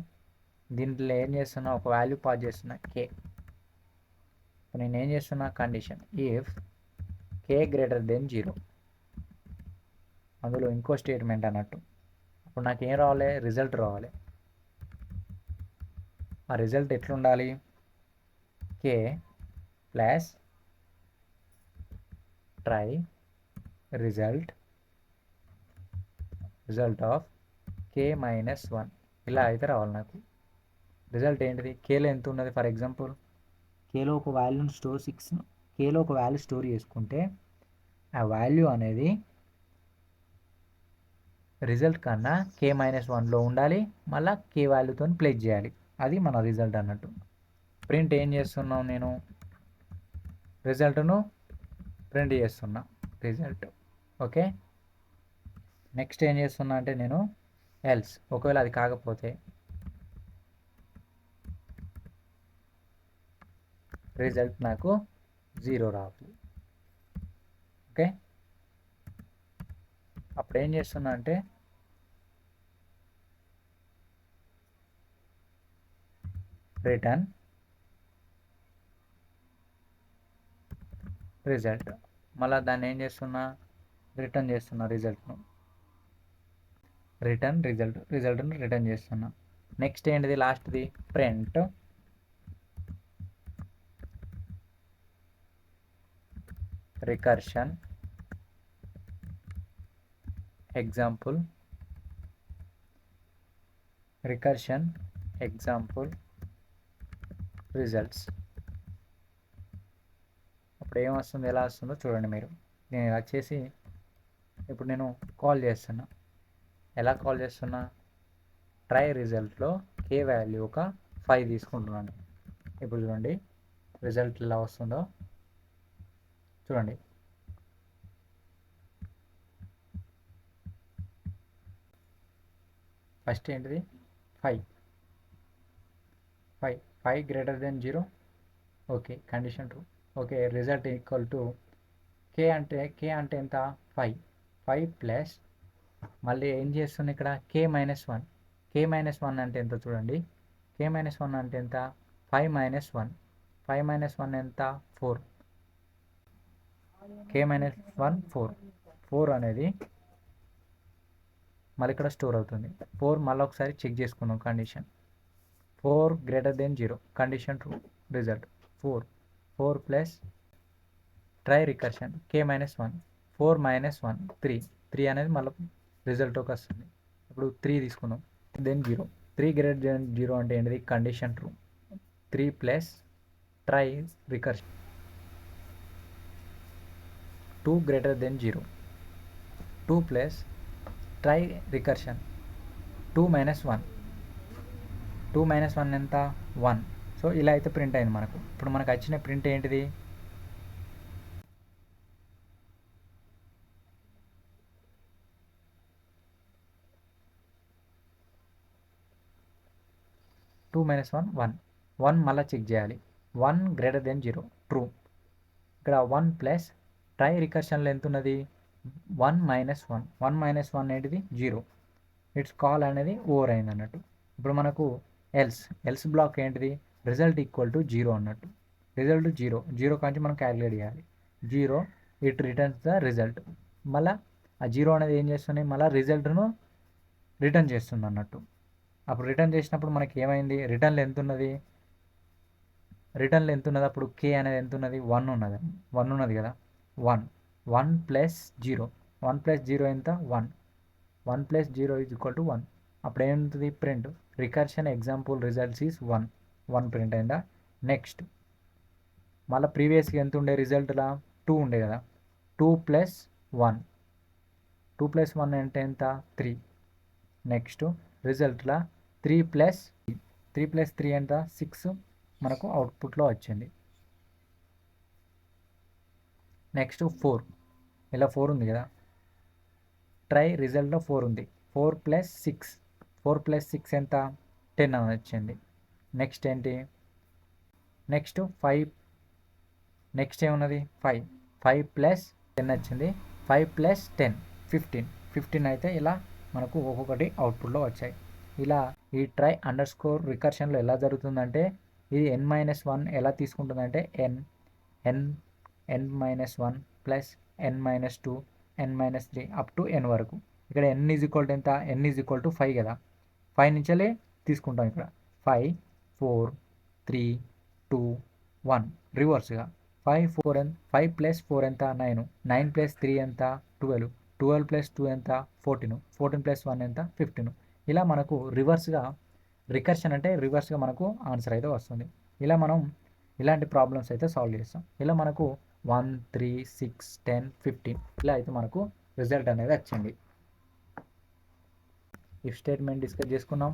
దీంట్లో ఏం చేస్తున్నా, ఒక వాల్యూ పాస్ చేస్తున్నా కే. నేను ఏం చేస్తున్నా, condition if K greater than 0, అందులో ఇంకో స్టేట్మెంట్ అన్నట్టు. ఇప్పుడు నాకు ఏం రావాలి, రిజల్ట్ రావాలి. ఆ రిజల్ట్ ఎట్లుండాలి, k plus tri result of k minus 1 ఇలా అయితే రావాలి నాకు. రిజల్ట్ ఏంటిది, కేలో ఎంత ఉన్నది, ఫర్ ఎగ్జాంపుల్ కేలో ఒక వాల్యూని కేలో ఒక వాల్యూ స్టోర్ చేసుకుంటే ఆ వాల్యూ అనేది రిజల్ట్ కన్నా కే మైనస్ 1లో ఉండాలి, మళ్ళీ కే వాల్యూతో ప్లేస్ చేయాలి. అది మన రిజల్ట్ అన్నట్టు. ప్రింట్ ఏం చేస్తున్నాం, నేను రిజల్ట్ను ప్రింట్ చేస్తున్నా, రిజల్ట్. ఓకే, నెక్స్ట్ ఏం చేస్తున్నా అంటే నేను ఎల్స్, ఒకవేళ అది కాకపోతే రిజల్ట్ నాకు 0 రావాలి. ఓకే, అప్పుడు ఏం చేస్తున్నా అంటే రిటర్న్ రిజల్ట్, మళ్ళీ దాన్ని ఏం చేస్తున్నా, రిటర్న్ చేస్తున్నా రిజల్ట్ను రిటర్న్ చేస్తున్నా. నెక్స్ట్ ఏంటిది, లాస్ట్ది ప్రింట్ రికర్షన్ ఎగ్జాంపుల్ రిజల్ట్స్. ఇప్పుడు ఏం వస్తుంది, ఎలా వస్తుందో చూడండి మీరు. నేను ఇలా చేసి ఇప్పుడు నేను కాల్ చేస్తున్నా. ఎలా కాల్ చేస్తున్నా, ట్రై రిజల్ట్లో కే వాల్యూ ఒక 5 తీసుకుంటున్నాను. ఇప్పుడు చూడండి రిజల్ట్ ఎలా వస్తుందో చూడండి. ఫస్ట్ ఏంటిది 5 greater than 0. Okay, condition true. Okay, result equal to k అంటే ఎంత 5 ప్లస్ మళ్ళీ ఏం చేస్తుంది ఇక్కడ k-1. k-1 అంటే ఎంత చూడండి. k-1 అంటే ఎంత 5-1. 5-1 ఎంత 4. k-1 4 అనేది మళ్ళీ ఇక్కడ స్టోర్ అవుతుంది. 4 మళ్ళీ ఒకసారి చెక్ చేసుకుందాం condition. 4 greater than 0, condition true. Result 4 plus try recursion k-1 4 - 1 3 అనేది మళ్ళీ రిజల్ట్కి వస్తుంది. ఇప్పుడు 3 తీసుకుందాం, దెన్ 0. 3 గ్రేటర్ దెన్ 0 అంటే ఏంటిది, condition true. 3 plus try recursion 2 greater than 0. 2 plus try recursion 2 - 1. 2 - 1 ఎంత 1. సో ఇలా అయితే ప్రింట్ అయింది మనకు. ఇప్పుడు మనకు వచ్చిన ప్రింట్ ఏంటిది, టూ మైనస్ 1 మళ్ళీ చెక్ చేయాలి. 1 గ్రేటర్ దెన్ 0 ట్రూ. ఇక్కడ 1 ప్లస్ ట్రై రికర్షన్లో ఎంత ఉన్నది 1 - 1 ఏంటిది 0. ఇట్స్ కాల్ అనేది ఓవర్ అయింది అన్నట్టు. ఇప్పుడు మనకు ఎల్స్ బ్లాక్ ఏంటిది, రిజల్ట్ ఈక్వల్ టు 0 అన్నట్టు. రిజల్ట్ 0 కాంచి మనం క్యాలిక్యులేట్ చేయాలి. 0 ఇట్ రిటర్న్స్ ద రిజల్ట్. మళ్ళీ ఆ 0 అనేది ఏం చేస్తుంది, మళ్ళీ రిజల్ట్ను రిటర్న్ చేస్తుంది అన్నట్టు. అప్పుడు రిటర్న్ చేసినప్పుడు మనకి ఏమైంది, రిటర్న్లో ఎంత ఉన్నది అప్పుడు కే అనేది ఎంత ఉన్నది 1 ఉన్నది కదా. 1 ప్లస్ 0 ఎంత 1 ప్లస్ 0 ఈజ్ ఈక్వల్ టు 1. అప్పుడు ఏముంటుంది print recursion example results is 1 print అయిందా. నెక్స్ట్ మళ్ళీ ప్రీవియస్గా ఎంత ఉండే రిజల్ట్లా 2 ఉండే కదా. 2 ప్లస్ 1 అంటే ఎంత 3. నెక్స్ట్ రిజల్ట్లా 3 ప్లస్ 3 ఎంత 6 మనకు అవుట్పుట్లో వచ్చింది. నెక్స్ట్ 4, ఇలా 4 ఉంది కదా, ట్రై రిజల్ట్లో 4 ఉంది. 4 ప్లస్ 6 ఎంత 10 అని వచ్చింది. నెక్స్ట్ ఏంటి, నెక్స్ట్ 5, నెక్స్ట్ ఏమున్నది 5 ప్లస్ 10 వచ్చింది. 5 ప్లస్ 10 15 అయితే ఇలా మనకు ఒక్కొక్కటి అవుట్పుట్లో వచ్చాయి. ఇలా ఈ ట్రై అండర్స్కోర్ రికర్షన్లో ఎలా జరుగుతుందంటే, ఇది n-1 ఎలా తీసుకుంటుందంటే n-1 plus n-2 n-3 up to n వరకు. ఇక్కడ n ఈజ్ ఈక్వల్ టు ఎంత, n ఈజ్ ఈక్వల్ టు 5 కదా. 5 నుంచే తీసుకుంటాం. ఇక్కడ 5 4 3 2 1 రివర్స్గా 5 ప్లస్ 4 ఎంత 9 ప్లస్ 3 ఎంత 12 ప్లస్ 2 ఎంత 14 ప్లస్ 1 ఎంత 15. ఇలా మనకు రివర్స్గా రికర్షన్ అంటే రివర్స్గా మనకు ఆన్సర్ అయితే వస్తుంది. ఇలా మనం ఇలాంటి ప్రాబ్లమ్స్ అయితే సాల్వ్ చేస్తాం. ఇలా మనకు 1 3 6 10 15 ఇలా అయితే మనకు రిజల్ట్ అనేది వచ్చింది. ఇఫ్ స్టేట్మెంట్ డిస్కస్ చేసుకున్నాం,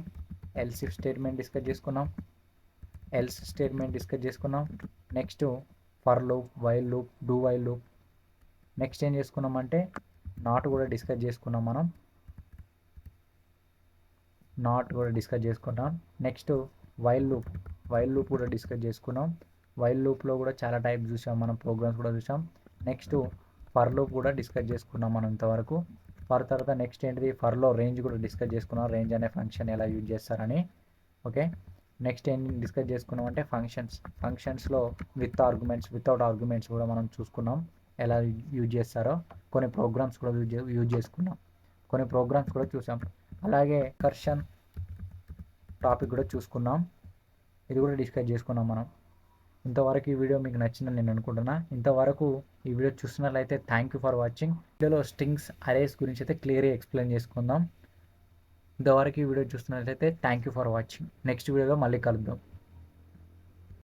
ఎల్స్ ఇఫ్ స్టేట్మెంట్ డిస్కస్ చేసుకున్నాం, ఎల్స్ స్టేట్మెంట్ డిస్కస్ చేసుకున్నాం. Next for loop, while loop, do while loop. Next ఏం చేసుకున్నామంటే నాట్ కూడా డిస్కస్ చేసుకున్నాం. మనం నాట్ కూడా డిస్కస్ చేసుకున్నాం. నెక్స్ట్ వైల్ లూప్ కూడా డిస్కస్ చేసుకున్నాం. వైల్ లూప్లో కూడా చాలా టైప్ చూసాం మనం, ప్రోగ్రామ్స్ కూడా చూసాం. నెక్స్ట్ ఫర్ లూప్ కూడా డిస్కస్ చేసుకున్నాం మనం ఇంతవరకు. ఫర్ తర్వాత నెక్స్ట్ ఏంటిది, ఫర్లో రేంజ్ కూడా డిస్కస్ చేసుకున్నాం, రేంజ్ అనే ఫంక్షన్ ఎలా యూజ్ చేస్తారని. ఓకే, నెక్స్ట్ ఏం డిస్కస్ చేసుకున్నాం అంటే ఫంక్షన్స్లో విత్ ఆర్గ్యుమెంట్స్, వితౌట్ ఆర్గ్యుమెంట్స్ కూడా మనం చూసుకున్నాం ఎలా యూజ్ చేస్తారో. కొన్ని ప్రోగ్రామ్స్ కూడా యూజ్ చేసుకున్నాం, కొన్ని ప్రోగ్రామ్స్ కూడా చూసాం. అలాగే కర్షన్ టాపిక్ కూడా చూసుకున్నాం, ఇది కూడా డిస్కస్ చేసుకున్నాం మనం. ఇంతవరకు ఈ వీడియో మీకు నచ్చిందని నేను అనుకుంటున్నా. ఇంతవరకు ఈ వీడియో చూస్తున్నట్లయితే థ్యాంక్ యూ ఫర్ వాచింగ్. వీడియోలో స్ట్రింగ్స్, అరేస్ గురించి అయితే క్లియర్గా ఎక్స్ప్లెయిన్ చేసుకుందాం. ఇంతవరకు ఈ వీడియో చూస్తున్నట్లయితే thank you for watching. Next వీడియోలో మళ్ళీ కలుద్దాం.